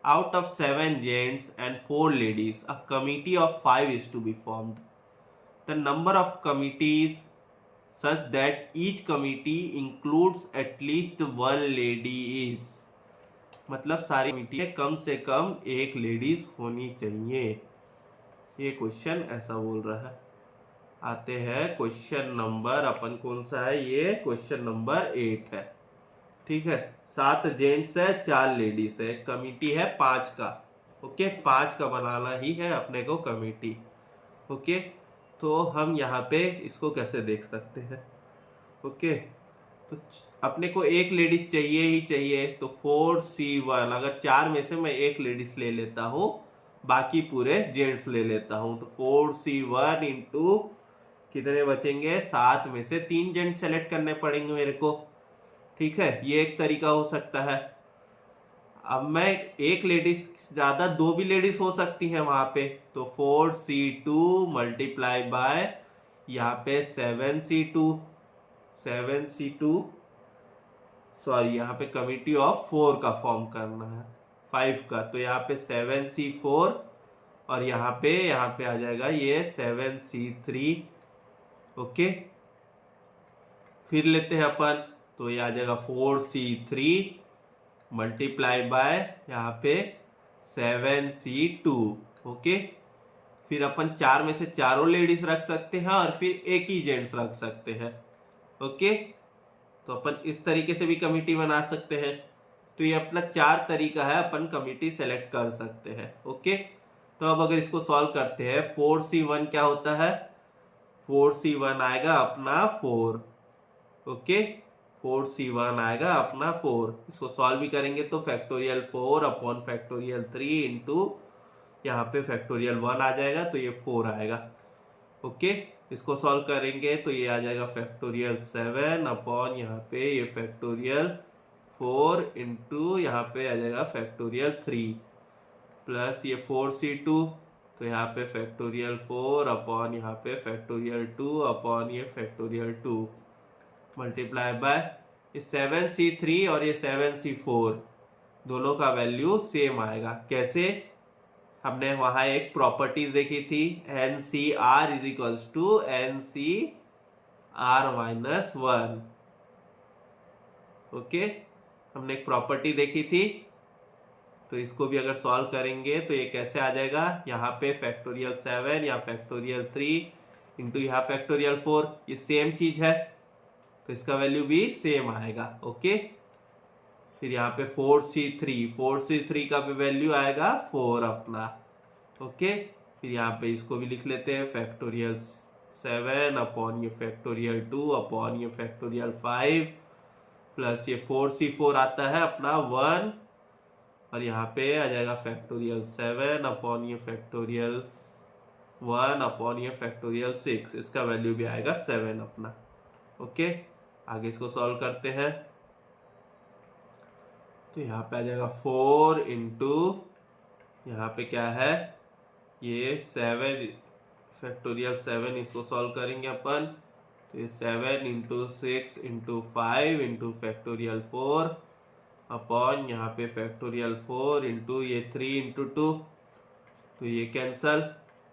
Out of 7 gents and 4 ladies a committee of 5 is to be formed. The number of committees such that each committee includes at least 1 lady is. मतलब सारी कमिटी में कम से कम एक लेडीज होनी चाहिए। ये क्वेश्चन ऐसा बोल रहा है। आते हैं क्वेश्चन नंबर अपन कौन सा है, ये क्वेश्चन नंबर 8 है, ठीक है। 7 जेंट्स है 4 लेडीज है, कमिटी है 5 का। ओके, 5 का बनाना ही है अपने को कमिटी। ओके, तो हम यहाँ पे इसको कैसे देख सकते हैं? ओके, तो अपने को एक लेडीज चाहिए ही चाहिए, तो 4C1, अगर 4 में से मैं एक लेडीज ले लेता हूँ, बाकी पूरे जेंट्स ले लेता हूँ, तो 4C1 इंटू कितने बचेंगे? 7 में से 3 जेंट्स सेलेक्ट करने पड़ेंगे मेरे को। ठीक है, ये एक तरीका हो सकता है। अब मैं एक लेडीज ज्यादा, 2 भी लेडीज हो सकती हैं वहां पे, तो 4C2 मल्टीप्लाई बाय यहाँ पे 7C2 सॉरी, यहाँ पे कमिटी ऑफ 4 का फॉर्म करना है, 5 का, तो यहाँ पे 7C4 और यहाँ पे आ जाएगा ये 7C3। ओके, फिर लेते हैं अपन, तो ये आ जाएगा 4C3 मल्टीप्लाई बाय यहाँ पे 7C2। ओके, फिर अपन 4 में से चारों लेडीज रख सकते हैं और फिर एक ही जेंट्स रख सकते हैं। ओके, तो अपन इस तरीके से भी कमिटी बना सकते हैं। तो ये अपना 4 तरीका है, अपन कमिटी सेलेक्ट कर सकते हैं। ओके, तो अब अगर इसको सॉल्व करते हैं, 4C1 क्या होता है? 4C1 आएगा अपना 4। ओके, 4C1 आएगा अपना 4। इसको सॉल्व भी करेंगे तो फैक्टोरियल 4 अपॉन फैक्टोरियल 3 इंटू यहाँ पे फैक्टोरियल 1 आ जाएगा, तो ये 4 आएगा। ओके, इसको सॉल्व करेंगे तो ये आ जाएगा फैक्टोरियल 7 अपॉन यहाँ पे ये फैक्टोरियल 4 इंटू यहाँ पे आ जाएगा फैक्टोरियल 3 प्लस ये 4C2, तो यहाँ पे फैक्टोरियल 4 अपॉन यहाँ पे फैक्टोरियल 2 अपॉन ये फैक्टोरियल 2 मल्टीप्लाई बाय ये 7C3 और ये 7C4 दोनों का वैल्यू सेम आएगा। कैसे? हमने वहां एक प्रॉपर्टीज देखी थी, NCR is equals to NCR-1। Okay, हमने एक प्रॉपर्टी देखी थी, तो इसको भी अगर सॉल्व करेंगे तो ये कैसे आ जाएगा? यहाँ पे फैक्टोरियल 7 या फैक्टोरियल 3 इंटू यहाँ फैक्टोरियल 4, ये सेम चीज है, तो इसका वैल्यू भी सेम आएगा। ओके, फिर यहाँ पे 4C3 का भी वैल्यू आएगा 4 अपना। ओके, फिर यहाँ पे इसको भी लिख लेते हैं, फैक्टोरियल 7 अपॉन ये फैक्टोरियल 2 अपॉन ये फैक्टोरियल 5 प्लस ये 4C4 आता है अपना 1 और यहाँ पे आ जाएगा फैक्टोरियल 7 अपॉन ये फैक्टोरियल 1 अपॉन ये फैक्टोरियल 6, इसका वैल्यू भी आएगा 7 अपना। ओके, आगे इसको सॉल्व करते हैं, तो यहाँ पे आ जाएगा 4 इंटू यहाँ पे क्या है, ये 7 फैक्टोरियल 7, इसको सॉल्व करेंगे अपन, तो ये 7 into 6 into 5 into factorial 4 upon यहाँ पे फैक्टोरियल 4 इंटू ये 3 इंटू 2, तो ये कैंसल,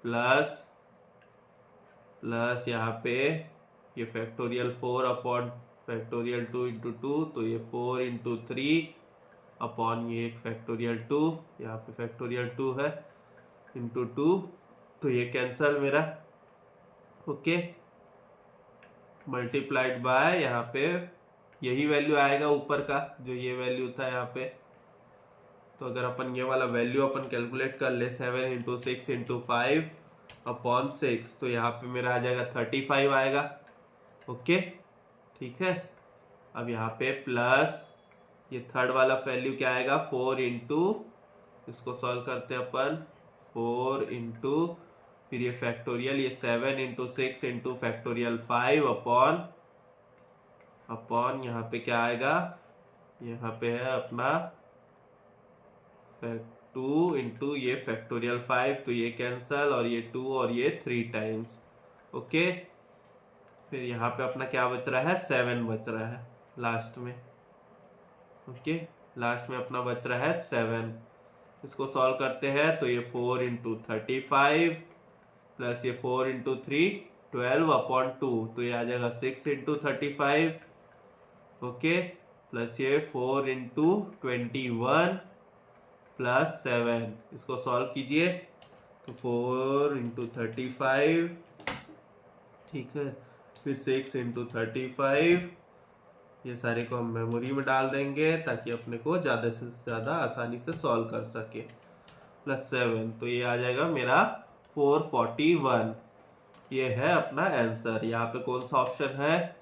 प्लस यहाँ पे ये फैक्टोरियल 4 अपॉन फैक्टोरियल 2 इंटू 2, तो ये 4 इंटू 3 अपॉन ये एक फैक्टोरियल 2, यहाँ पे फैक्टोरियल 2 है इंटू 2, तो ये कैंसल मेरा। ओके, मल्टीप्लाइड बाय यहाँ पे यही वैल्यू आएगा ऊपर का, जो ये वैल्यू था यहाँ पे, तो अगर अपन ये वाला वैल्यू अपन कैलकुलेट कर ले 7 इंटू 6 इंटू 5 अपॉन 6, तो यहाँ पे मेरा आ जाएगा 35 आएगा। ओके, ठीक है, अब यहाँ पे प्लस ये थर्ड वाला वैल्यू क्या आएगा, 4 इंटू, इसको सॉल्व करते हैं अपन, 4 इंटू फिर ये फैक्टोरियल ये 7 इंटू 6 इंटू फैक्टोरियल 5 अपॉन यहाँ पे क्या आएगा, यहाँ पे है अपना 2 इंटू ये फैक्टोरियल 5, तो ये कैंसल और ये 2 और ये 3 टाइम्स। ओके, फिर यहाँ पे अपना क्या बच रहा है, 7 बच रहा है लास्ट में। ओके, लास्ट में अपना बच रहा है 7, इसको सॉल्व करते हैं तो ये 4 इंटू 35 प्लस ये 4 इंटू 3 12 अपॉन 2, तो ये आ जाएगा 6 इंटू 35। ओके, प्लस ये 4 इंटू 21 प्लस 7, इसको सॉल्व कीजिए तो 4 इंटू 35, ठीक है, फिर 6 इंटू 35, ये सारे को हम मेमोरी में डाल देंगे ताकि अपने को ज़्यादा से ज़्यादा आसानी से सॉल्व कर सके। प्लस 7, तो ये आ जाएगा मेरा 441। ये है अपना आंसर। यहाँ पे कौन सा ऑप्शन है?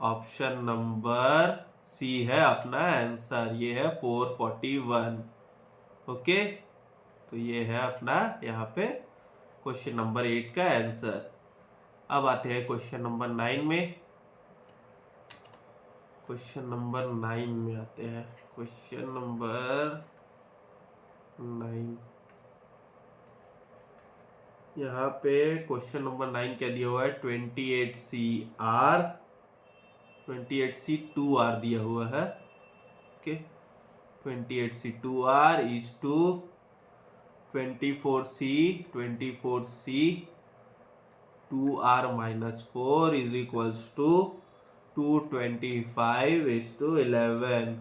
ऑप्शन नंबर सी है अपना आंसर। ये है 441। ओके, तो ये है अपना यहाँ पे क्वेश्चन नंबर 8 का आंसर। अब आते हैं क्वेश्चन नंबर 9 में। क्वेश्चन नंबर 9 में आते हैं। क्वेश्चन नंबर 9, यहाँ पे क्वेश्चन नंबर 9 क्या दिया हुआ है? 28CR 28C2R दिया हुआ है। Okay, 28C2R is to 24C 2R-4 is equals to 225:11।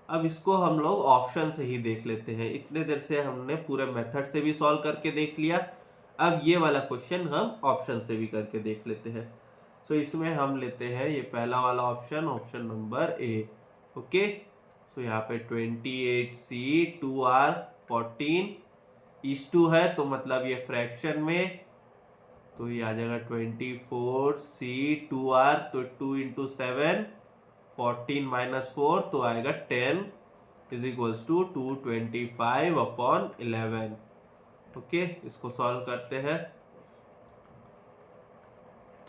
अब इसको हम लोग ऑप्शन से ही देख लेते हैं। इतने देर से हमने पूरे मेथड से भी सॉल्व करके देख लिया। अब ये वाला क्वेश्चन हम ऑप्शन से भी करके देख लेते हैं। सो इसमें हम लेते हैं ये पहला वाला option, option number A. Okay, so यहाँ पे 28C 2R 14:2 है, तो मतलब ये फ्रैक्शन में, तो ये आ जाएगा 24C 2R, तो 2 × 7 14 - 4, तो आएगा 10 इज इक्वल्स टू 225/11। ओके, इसको सॉल्व करते हैं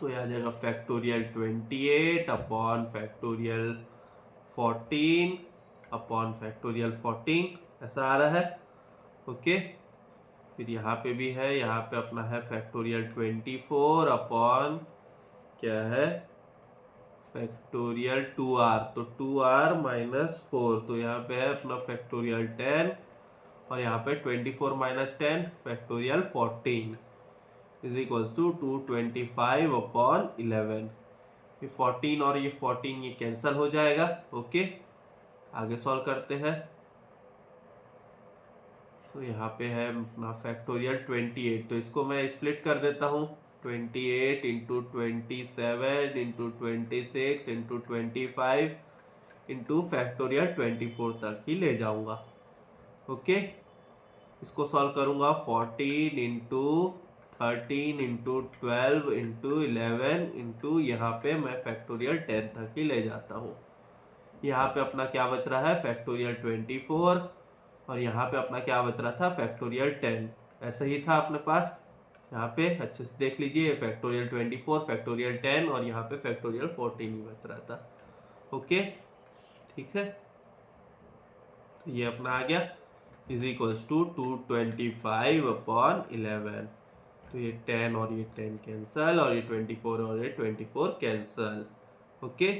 तो ये आ जाएगा factorial 28 upon factorial 14 upon factorial 14, ऐसा आ रहा है। ओके, फिर यहाँ पे भी है, यहाँ पे अपना है फैक्टोरियल 24 अपॉन क्या है? फैक्टोरियल 2R, तो 2R-4, तो यहाँ पे है अपना फैक्टोरियल 10 और यहाँ पे 24 - 10 फैक्टोरियल 14 इज इक्वल्स टू 225/11। ये 14 और ये 14 ये कैंसिल हो जाएगा। ओके, आगे सॉल्व करते हैं। तो यहाँ पे है अपना फैक्टोरियल 28, तो इसको मैं स्प्लिट कर देता हूँ। 28 × 27 × 26 × 25 × फैक्टोरियल 24 तक ही ले जाऊंगा। ओके, इसको सॉल्व करूंगा। 14 × 13 × 12 × 11 × यहाँ पे मैं फैक्टोरियल 10 तक ही ले जाता हूँ। यहाँ पे अपना क्या बच रहा है? फैक्टोरियल 24, और यहाँ पे अपना क्या बच रहा था? फैक्टोरियल 10। ऐसा ही था अपने पास। यहाँ पे अच्छे से देख लीजिए, फैक्टोरियल 24, फैक्टोरियल 10 और यहाँ पे फैक्टोरियल 14 ही बच रहा था। ओके, ठीक है, तो ये अपना आ गया इज इक्वल्स टू 225/11। तो ये 10 और ये 10 कैंसल, और ये 24 और ये 24 कैंसल। ओके,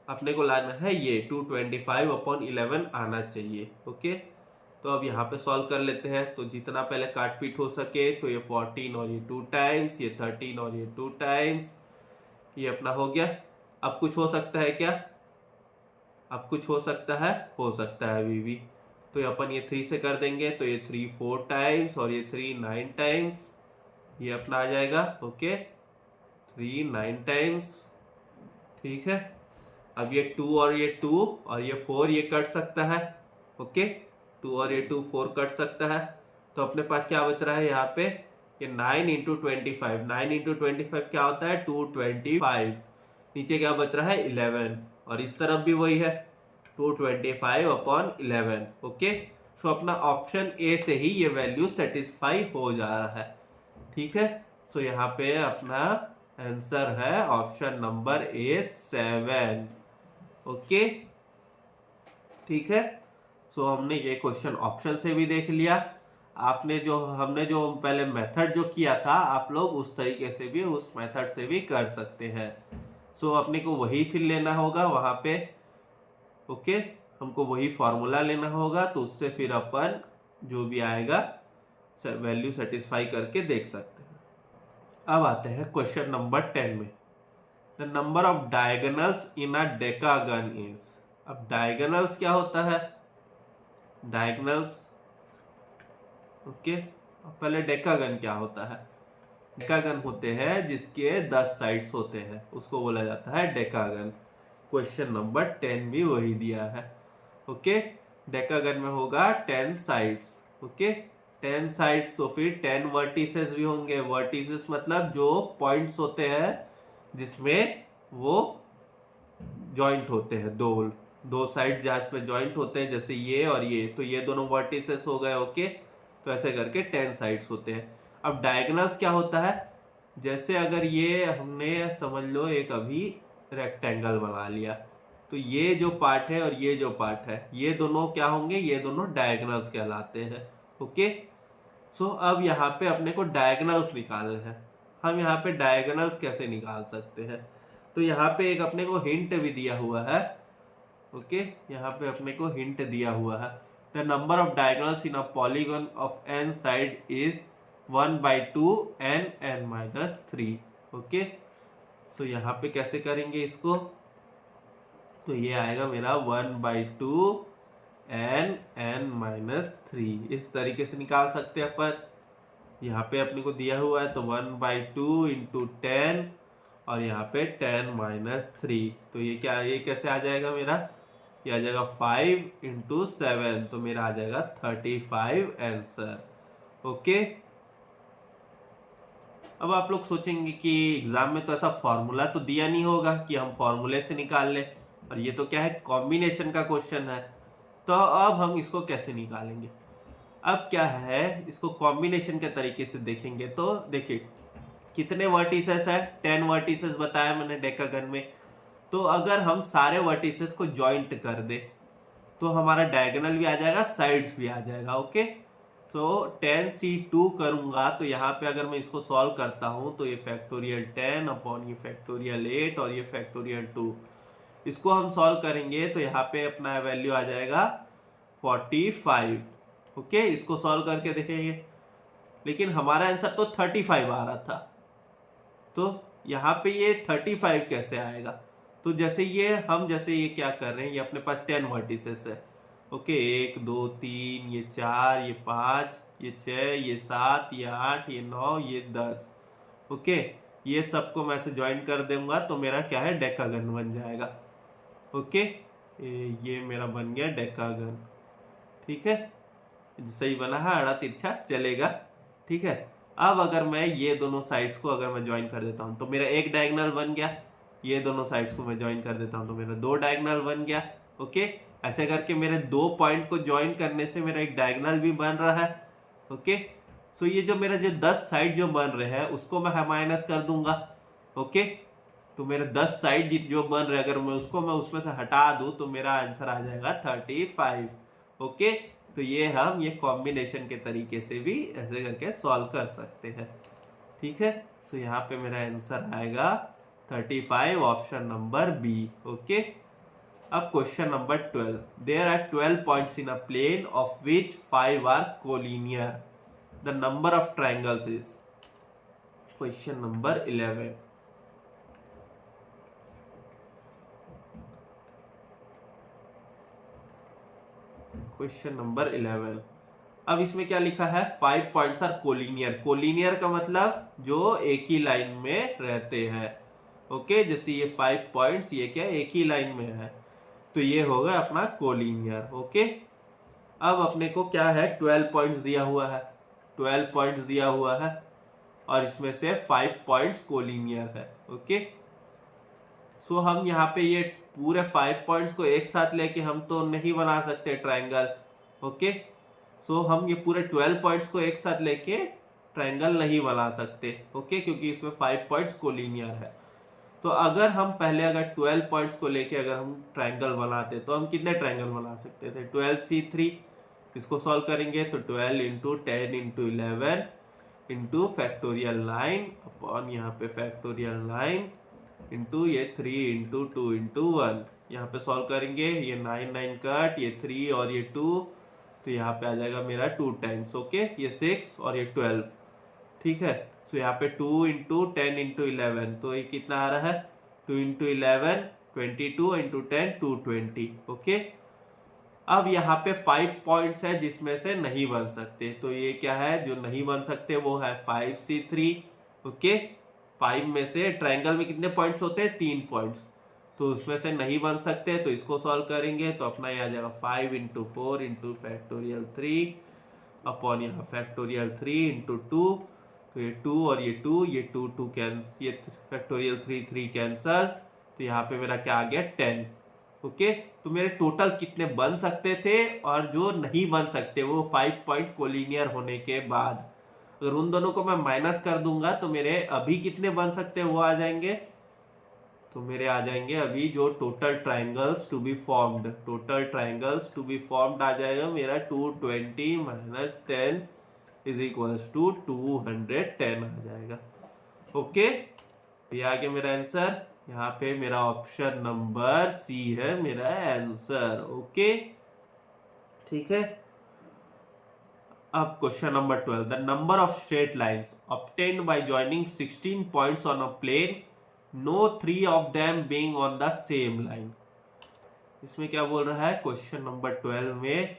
अपने को लाना है ये 225/11 आना चाहिए। ओके, तो अब यहाँ पे सॉल्व कर लेते हैं। तो जितना पहले काट पीट हो सके, तो ये 14 और ये 2 टाइम्स, ये 13 और ये 2 टाइम्स, ये अपना हो गया। अब कुछ हो सकता है क्या? अब कुछ हो सकता है अभी भी। तो ये अपन ये 3 से कर देंगे, तो ये 3 4 टाइम्स और ये 3 9 टाइम्स, ये अपना आ जाएगा। ओके, 3 9 टाइम्स, ठीक है। अब ये 2 और ये 2 और ये 4 ये कट सकता है। ओके, 2 और ये 2 4 कट सकता है। तो अपने पास क्या बच रहा है यहाँ पे? ये 9 × 25, 9 × 25 क्या होता है? 225। नीचे क्या बच रहा है? 11, और इस तरफ भी वही है 225/11। ओके, सो अपना ऑप्शन ए से ही ये वैल्यू सेटिस्फाई हो जा रहा है। ठीक है, सो यहाँ पे अपना आंसर है ऑप्शन नंबर ए 7। ओके, ठीक है, सो हमने ये क्वेश्चन ऑप्शन से भी देख लिया। हमने जो पहले मेथड जो किया था, आप लोग उस तरीके से भी, उस मेथड से भी कर सकते हैं। सो अपने को वही फिर लेना होगा वहां पे। ओके, हमको वही फॉर्मूला लेना होगा, तो उससे फिर अपन जो भी आएगा वैल्यू सेटिस्फाई करके देख सकते हैं। अब आते हैं क्वेश्चन नंबर 10 में। The number of diagonals in a decagon is. अब डायगोनल्स क्या होता है? डायगोनल्स, ओके, पहले डेकागन क्या होता है? डेकागन होते हैं जिसके 10 साइड्स होते हैं, उसको बोला जाता है डेकागन। क्वेश्चन नंबर 10 भी वही दिया है। ओके, डेकागन में होगा 10 साइड्स। ओके, 10 साइड्स तो फिर 10 वर्टिसेस भी होंगे। वर्टिसेस मतलब जो पॉइंट्स होते हैं जिसमें वो जॉइंट होते हैं, दो साइड जहां पे जॉइंट होते हैं, जैसे ये और ये, तो ये दोनों वर्टिसेस हो गए। ओके, तो ऐसे करके 10 साइड्स होते हैं। अब डायगोनल्स क्या होता है, जैसे अगर ये हमने समझ लो एक अभी रेक्टेंगल बना लिया, तो ये जो पार्ट है और ये जो पार्ट है, ये दोनों क्या होंगे, ये दोनों डायगोनल्स कहलाते हैं। ओके, सो अब यहाँ पे अपने को डायगोनल्स निकालने हैं। हम यहाँ पे डायगोनल्स कैसे निकाल सकते हैं, तो यहाँ पे एक अपने को हिंट भी दिया हुआ है। ओके, यहाँ पे अपने को हिंट दिया हुआ है, the number of diagonals in a polygon of n side is 1/2 n(n-3). Okay, so यहाँ पे कैसे करेंगे इसको, तो ये आएगा मेरा 1/2 n(n-3), इस तरीके से निकाल सकते हैं अपन। यहाँ पे अपने को दिया हुआ है तो 1/2 इंटू 10 और यहाँ पे 10-3, तो ये क्या, ये कैसे आ जाएगा मेरा, ये आ जाएगा 5 इंटू 7, तो मेरा आ जाएगा 35 आंसर। ओके, अब आप लोग सोचेंगे कि एग्जाम में तो ऐसा फॉर्मूला तो दिया नहीं होगा कि हम फॉर्मूले से निकाल ले, और ये तो क्या है, कॉम्बिनेशन का क्वेश्चन है, तो अब हम इसको कैसे निकालेंगे। अब क्या है, इसको कॉम्बिनेशन के तरीके से देखेंगे तो देखिए कितने वर्टिसेस है, 10 वर्टिसेस बताया मैंने डेकागन में। तो अगर हम सारे वर्टिसेस को ज्वाइंट कर दे तो हमारा डायगोनल भी आ जाएगा, साइड्स भी आ जाएगा। ओके, सो 10c2 करूंगा तो यहाँ पे अगर मैं इसको सॉल्व करता हूँ तो ये फैक्टोरियल 10 अपॉन ये फैक्टोरियल 8 और ये फैक्टोरियल 2, इसको हम सॉल्व करेंगे तो यहाँ पे अपना वैल्यू आ जाएगा 45। ओके, इसको सॉल्व करके देखेंगे, लेकिन हमारा आंसर तो 35 आ रहा था, तो यहाँ पे ये 35 कैसे आएगा, तो जैसे ये हम जैसे ये क्या कर रहे हैं, ये अपने पास 10 वर्टिसेस है। ओके, 1 2 3, ये 4, ये 5, ये 6, ये 7, ये 8, ये 9, ये 10। ओके, ये सबको मैं से ज्वाइन कर दूंगा तो मेरा क्या है, डेकागन बन जाएगा। ओके, ये मेरा बन गया डेकागन। ठीक है, सही बना है, आड़ा तिरछा चलेगा। ठीक है, अब अगर मैं ये दोनों साइड्स को अगर मैं ज्वाइन कर देता हूँ तो मेरा एक डायगोनल बन गया, ये दोनों साइड्स को मैं ज्वाइन कर देता हूँ तो मेरा 2 डायगोनल बन गया। ओके, ऐसे करके मेरे 2 पॉइंट को ज्वाइन करने से मेरा एक डायगोनल भी बन रहा है। ओके, सो ये जो मेरा जो 10 साइड जो बन रहे हैं उसको मैं माइनस कर दूंगा। ओके, तो मेरे 10 साइड जो बन रहे अगर मैं उसको मैं उसमें से हटा दूं तो मेरा आंसर आ जाएगा 35। ओके, तो ये हम ये कॉम्बिनेशन के तरीके से भी ऐसे करके सॉल्व कर सकते हैं। ठीक है, तो यहाँ पे मेरा आंसर आएगा 35, ऑप्शन नंबर बी। ओके, अब question number 12, there are 12 points in a plane of which 5 are collinear, the number of triangles is. Question number 11, question number 11, अब इसमें क्या लिखा है, 5 पॉइंट्स आर कोलिनियर। कोलिनियर का मतलब जो एक ही लाइन में रहते हैं। ओके, जैसे ये 5 पॉइंट्स ये क्या एक ही लाइन में है, तो ये होगा अपना कोलिनियर। ओके, अब अपने को क्या है, 12 पॉइंट्स दिया हुआ है, 12 पॉइंट्स दिया हुआ है और इसमें से 5 पॉइंट्स कोलिनियर है। ओके, सो हम यहाँ पे ये पूरे 5 पॉइंट्स को एक साथ लेके हम तो नहीं बना सकते ट्रायंगल। ओके, सो हम ये पूरे 12 पॉइंट्स को एक साथ लेके ट्रायंगल नहीं बना सकते। ओके, क्योंकि इसमें 5 पॉइंट्स कोलिनियर है। तो अगर हम पहले अगर 12 पॉइंट्स को लेके अगर हम ट्रायंगल बनाते तो हम कितने ट्रायंगल बना सकते थे, 12c3। इसको सॉल्व करेंगे तो 12 into 10 into 11 into factorial 9 upon यहाँ पे फैक्टोरियल 9 इंटू ये 3 इंटू 2 इंटू 1। यहाँ पे सॉल्व करेंगे, ये 9 9 कट, ये 3 और ये 2, तो यहाँ पे आ जाएगा मेरा 2 टाइम्स। ओके, ये 6 और ये 12। ठीक है, सो यहाँ पे 2 इंटू 10 इंटू 11, तो ये कितना आ रहा है, 2 इंटू 11 22 इंटू 10 220। ओके, अब यहाँ पे 5 पॉइंट्स है जिसमें से नहीं बन सकते, तो ये क्या है जो नहीं बन सकते, वो है 5c3। ओके, 5 में से ट्रायंगल में कितने पॉइंट्स होते हैं, 3 पॉइंट्स, तो उसमें से नहीं बन सकते, तो इसको सॉल्व करेंगे तो अपना ये आ जाएगा 5 इंटू 4 इंटू फैक्टोरियल 3 अपॉन यहाँ फैक्टोरियल 3 इंटू 2, तो ये 2 और ये 2, ये 2 2 कैंसिल, ये फैक्टोरियल 3 3 कैंसल, तो यहाँ पे मेरा क्या आ गया 10। ओके, तो मेरे टोटल कितने बन सकते थे और जो नहीं बन सकते वो 5 पॉइंट कोलिनियर होने के बाद, अगर उन दोनों को मैं माइनस कर दूंगा तो मेरे अभी कितने बन सकते हैं वो आ जाएंगे। तो मेरे आ जाएंगे अभी जो total triangles to be formed, total triangles to be formed आ जाएगा मेरा 220 माइनस 10 इज इक्वल्स टू 210 आ जाएगा। ओके, ये आ गया मेरा आंसर। यहाँ पे मेरा ऑप्शन नंबर सी है मेरा आंसर। ओके, ठीक है। अब question number 12, the number of straight lines obtained by joining 16 points on a plane, no 3 of them being on the same line. इसमें क्या बोल रहा है, क्वेश्चन नंबर 12 में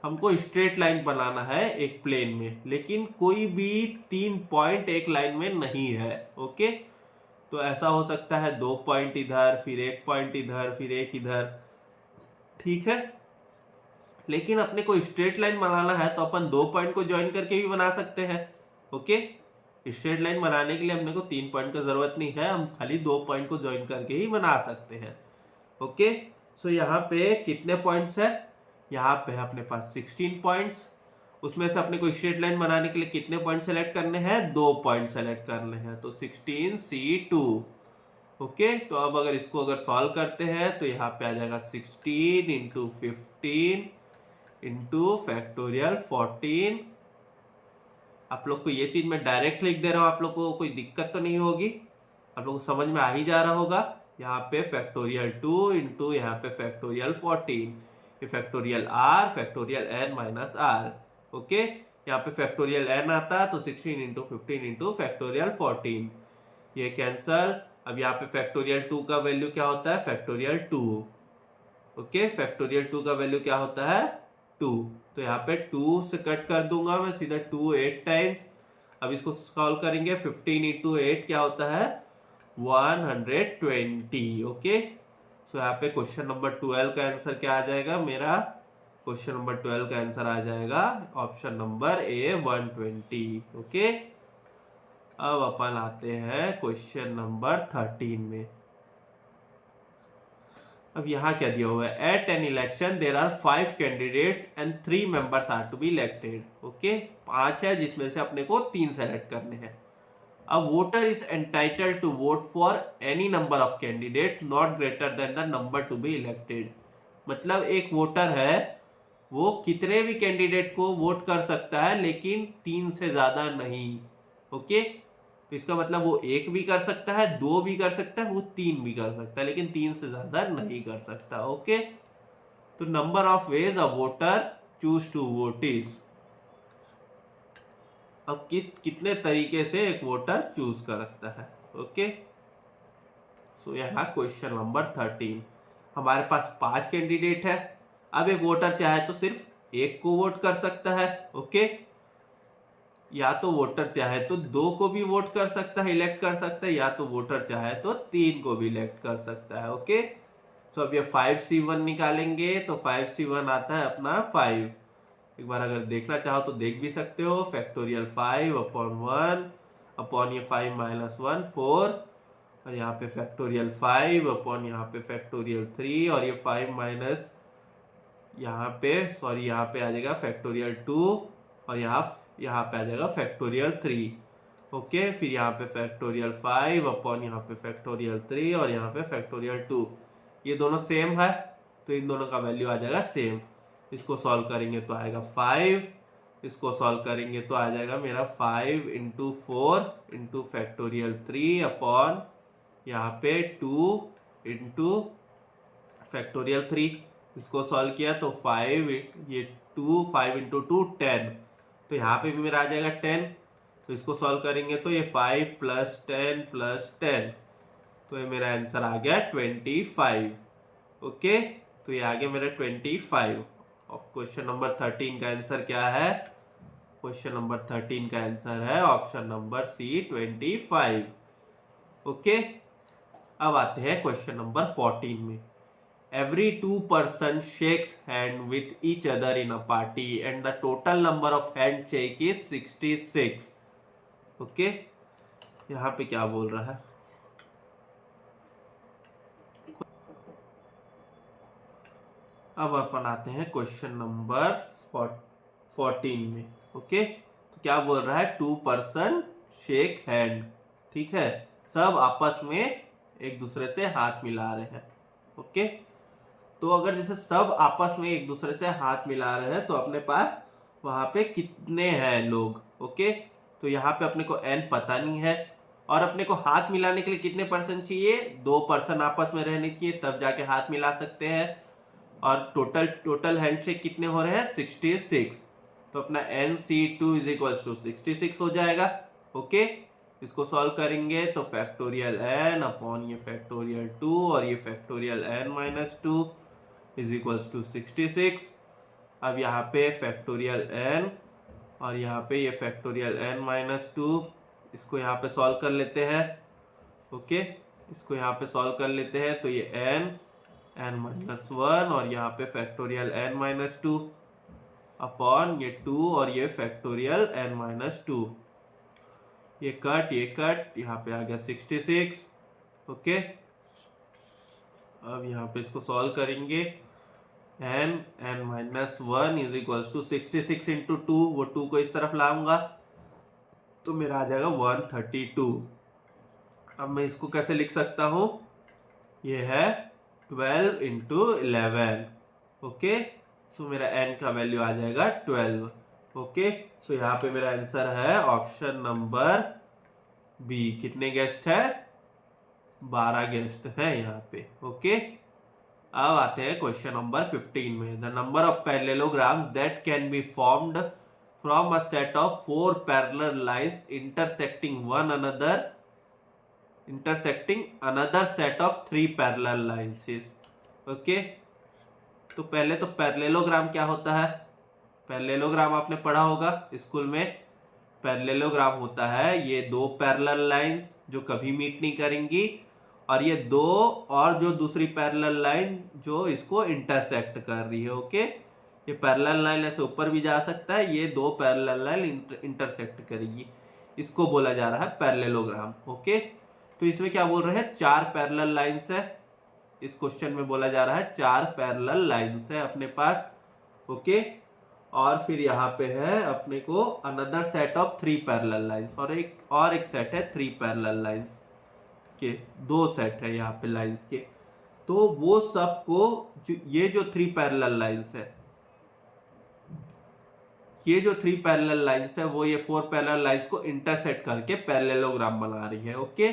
हमको स्ट्रेट लाइन बनाना है एक प्लेन में, लेकिन कोई भी 3 पॉइंट एक लाइन में नहीं है। ओके, तो ऐसा हो सकता है 2 पॉइंट इधर, फिर 1 पॉइंट इधर, फिर 1 इधर, ठीक है। लेकिन अपने को स्ट्रेट लाइन बनाना है तो अपन 2 पॉइंट को ज्वाइन करके भी बना सकते हैं। ओके, स्ट्रेट लाइन बनाने के लिए अपने को 3 पॉइंट का जरूरत नहीं है, हम खाली 2 पॉइंट को ज्वाइन करके ही बना सकते हैं। ओके, सो यहाँ पे कितने पॉइंट्स है, यहाँ पे है अपने पास 16 पॉइंट्स। उसमें से अपने को स्ट्रेट लाइन बनाने के लिए कितने पॉइंट सेलेक्ट करने हैं, 2 पॉइंट सेलेक्ट करने हैं, तो 16C2। ओके, तो अब अगर इसको अगर सॉल्व करते हैं तो यहाँ पे आ जाएगा 16 इंटू 15 इंटू फैक्टोरियल 14। आप लोग को ये चीज मैं डायरेक्ट लिख दे रहा हूँ, आप लोग को कोई दिक्कत तो नहीं होगी, आप लोग को समझ में आ ही जा रहा होगा। यहाँ पे फैक्टोरियल 2 इंटू यहाँ पे फैक्टोरियल 14, ये factorial r factorial n minus r। Okay, यहाँ पे फैक्टोरियल n आता है तो 16 इंटू 15 इंटू फैक्टोरियल 14, ये कैंसल। अब यहाँ पे फैक्टोरियल 2 का वैल्यू क्या होता है, फैक्टोरियल 2। ओके, फैक्टोरियल 2 का वैल्यू क्या होता है, 2, तो यहाँ पे 2 से कट कर दूंगा मैं सीधा 2 8 टाइम्स। अब इसको सॉल्व करेंगे, 15 इंटू 8 क्या होता है, 120। ओके, सो यहाँ पे क्वेश्चन नंबर 12 का आंसर क्या आ जाएगा मेरा, क्वेश्चन नंबर 12 का आंसर आ जाएगा ऑप्शन नंबर ए 120। ओके, अब अपन आते हैं क्वेश्चन नंबर 13 में। अब यहाँ क्या दिया हुआ है, at an election there are 5 candidates and 3 members are to be elected. Okay, 5 है जिसमें से अपने को 3 सेलेक्ट करने हैं। A voter is entitled to vote for any number of candidates not greater than the number to be elected। मतलब एक वोटर है, वो कितने भी कैंडिडेट को वोट कर सकता है लेकिन 3 से ज्यादा नहीं। ओके, तो इसका मतलब वो 1 भी कर सकता है, 2 भी कर सकता है, वो 3 भी कर सकता है, लेकिन 3 से ज्यादा नहीं कर सकता। ओके, तो number of ways a voter choose to vote is, अब कितने तरीके से एक वोटर चूज कर सकता है। ओके, सो यहाँ क्वेश्चन नंबर 13, हमारे पास 5 कैंडिडेट है। अब एक वोटर चाहे तो सिर्फ 1 को वोट कर सकता है। ओके, या तो वोटर चाहे तो 2 को भी वोट कर सकता है, इलेक्ट कर सकता है, या तो वोटर चाहे तो 3 को भी इलेक्ट कर सकता है। ओके, सो अब ये 5C1 निकालेंगे तो 5C1 आता है अपना 5। एक बार अगर देखना चाहो तो देख भी सकते हो, फैक्टोरियल 5 अपॉन 1 अपॉन ये 5 माइनस 1 4, और यहाँ पे फैक्टोरियल 5 अपॉन यहाँ पे फैक्टोरियल 3, और ये 5 माइनस यहाँ पे सॉरी यहाँ पे आ जाएगा फैक्टोरियल 2, और यहाँ पे आ जाएगा फैक्टोरियल 3। ओके, फिर यहाँ पे फैक्टोरियल 5 अपॉन यहाँ पे फैक्टोरियल 3, और यहाँ पे फैक्टोरियल 2, ये दोनों सेम है तो इन दोनों का वैल्यू आ जाएगा सेम। इसको सॉल्व करेंगे तो आएगा 5, इसको सॉल्व करेंगे तो आ जाएगा मेरा 5 इंटू 4 इंटू फैक्टोरियल 3 अपॉन यहाँ पे 2 इंटू फैक्टोरियल 3। इसको सॉल्व किया तो 5 ये 5 इंटू 2 10, तो यहाँ पे भी मेरा आ जाएगा 10। तो इसको सॉल्व करेंगे तो ये 5 प्लस 10 प्लस 10, तो ये मेरा आंसर आ गया 25। ओके, तो ये आ गया मेरा 25। और क्वेश्चन नंबर 13 का आंसर क्या है, क्वेश्चन नंबर 13 का आंसर है ऑप्शन नंबर सी 25। ओके, अब आते हैं क्वेश्चन नंबर 14 में। Every two person shakes hand with each other in a party and the total number of handshake is 66. Okay, यहाँ पे क्या बोल रहा है? अब अपन आते हैं क्वेश्चन नंबर 14 में। ओके, तो क्या बोल रहा है? 2 पर्सन शेक हैंड, ठीक है, सब आपस में एक दूसरे से हाथ मिला रहे हैं। ओके, तो अगर जैसे सब आपस में एक दूसरे से हाथ मिला रहे हैं तो अपने पास वहां पे कितने हैं लोग? ओके, तो यहाँ पे अपने को n पता नहीं है, और अपने को हाथ मिलाने के लिए कितने पर्सन चाहिए? 2 पर्सन आपस में रहने चाहिए, तब जाके हाथ मिला सकते हैं। और टोटल हैंडशेक कितने हो रहे हैं? 66। तो अपना NC2 इज इक्वल टू 66 हो जाएगा। ओके, इसको सॉल्व करेंगे तो फैक्टोरियल n अपॉन ये फैक्टोरियल 2 और ये factorial n-2 is equal to 66। अब यहाँ पे फैक्टोरियल n और यहाँ पे ये फैक्टोरियल n-2, इसको यहाँ पे सॉल्व कर लेते हैं। ओके, इसको यहाँ पे सॉल्व कर लेते हैं तो ये n-1 और यहाँ पे फैक्टोरियल n-2 अपॉन ये 2 और ये फैक्टोरियल n-2, ये कट यहाँ पे आ गया 66। ओके, अब यहाँ पे इसको सॉल्व करेंगे। n-1 is equal to 66 into 2, वो 2 को इस तरफ लाऊंगा तो मेरा आ जाएगा 132। अब मैं इसको कैसे लिख सकता हूँ? ये है 12 इंटू 11। ओके, सो मेरा n का वैल्यू आ जाएगा 12। ओके, सो यहाँ पे मेरा आंसर है ऑप्शन नंबर बी। कितने गेस्ट है? 12 गेस्ट हैं यहाँ पे। ओके, अब आते हैं क्वेश्चन नंबर 15 में। The number of parallelograms that can be formed from a set of 4 parallel lines intersecting another set of 3 parallel lines. Okay, तो पहले तो पैरेललोग्राम क्या होता है? पैरेललोग्राम आपने पढ़ा होगा स्कूल में। पैरेललोग्राम होता है ये 2 पैरेलल लाइंस जो कभी मीट नहीं करेंगी, और ये 2 और जो दूसरी पैरेलल लाइन जो इसको इंटरसेक्ट कर रही है। ओके, ये पैरेलल लाइन ऐसे ऊपर भी जा सकता है, ये 2 पैरेलल लाइन इंटरसेक्ट करेगी, इसको बोला जा रहा है पैरेललोग्राम। ओके, तो इसमें क्या बोल रहे हैं? 4 पैरेलल लाइंस है। इस क्वेश्चन में बोला जा रहा है 4 पैरेलल लाइंस है अपने पास। ओके, और फिर यहाँ पे है अपने को another set of 3 parallel lines, और एक सेट है 3 पैरेलल लाइंस के। 2 सेट है यहाँ पे लाइंस के। तो वो सबको ये जो 3 पैरेलल लाइंस है, ये जो 3 पैरेलल लाइंस है वो ये 4 पैरेलल लाइंस को इंटरसेक्ट करके पैरेललोग्राम बना रही है। ओके,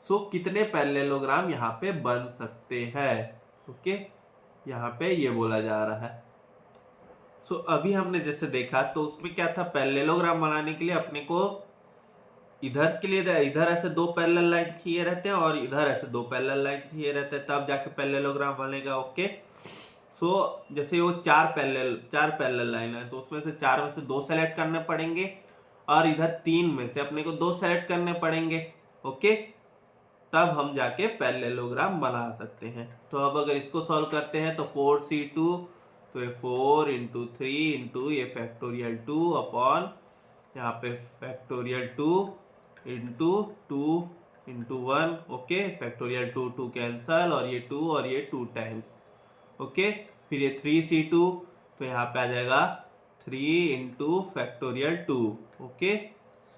सो कितने पैरेललोग्राम यहाँ पे बन सकते हैं? ओके, यहाँ पे ये बोला जा रहा है। सो अभी हमने जैसे देखा तो उसमें क्या था? पैरेललोग्राम बनाने के लिए अपने को इधर के लिए इधर ऐसे 2 पैरेलल लाइन चाहिए रहते हैं और इधर ऐसे 2 पैरेलल लाइन चाहिए रहते हैं, तब जाके पैरेललोग्राम बनेगा। ओके, सो जैसे वो 4 पैरेलल लाइन है तो उसमें से 4 में से 2 सेलेक्ट करने पड़ेंगे, और इधर 3 में से अपने को 2 सेलेक्ट करने पड़ेंगे। ओके, तब हम जाके पैरेललोग्राम बना सकते हैं। तो अब अगर इसको सॉल्व करते हैं तो 4C2, तो ये 4 इंटू 3 इंटू ये फैक्टोरियल 2 अपॉन यहाँ पे factorial 2 into 2 into 1। Okay, factorial 2 cancel, और ये 2 और ये 2 टाइम्स। ओके, फिर ये 3C2, तो यहाँ पे आ जाएगा 3 इंटू फैक्टोरियल 2। ओके,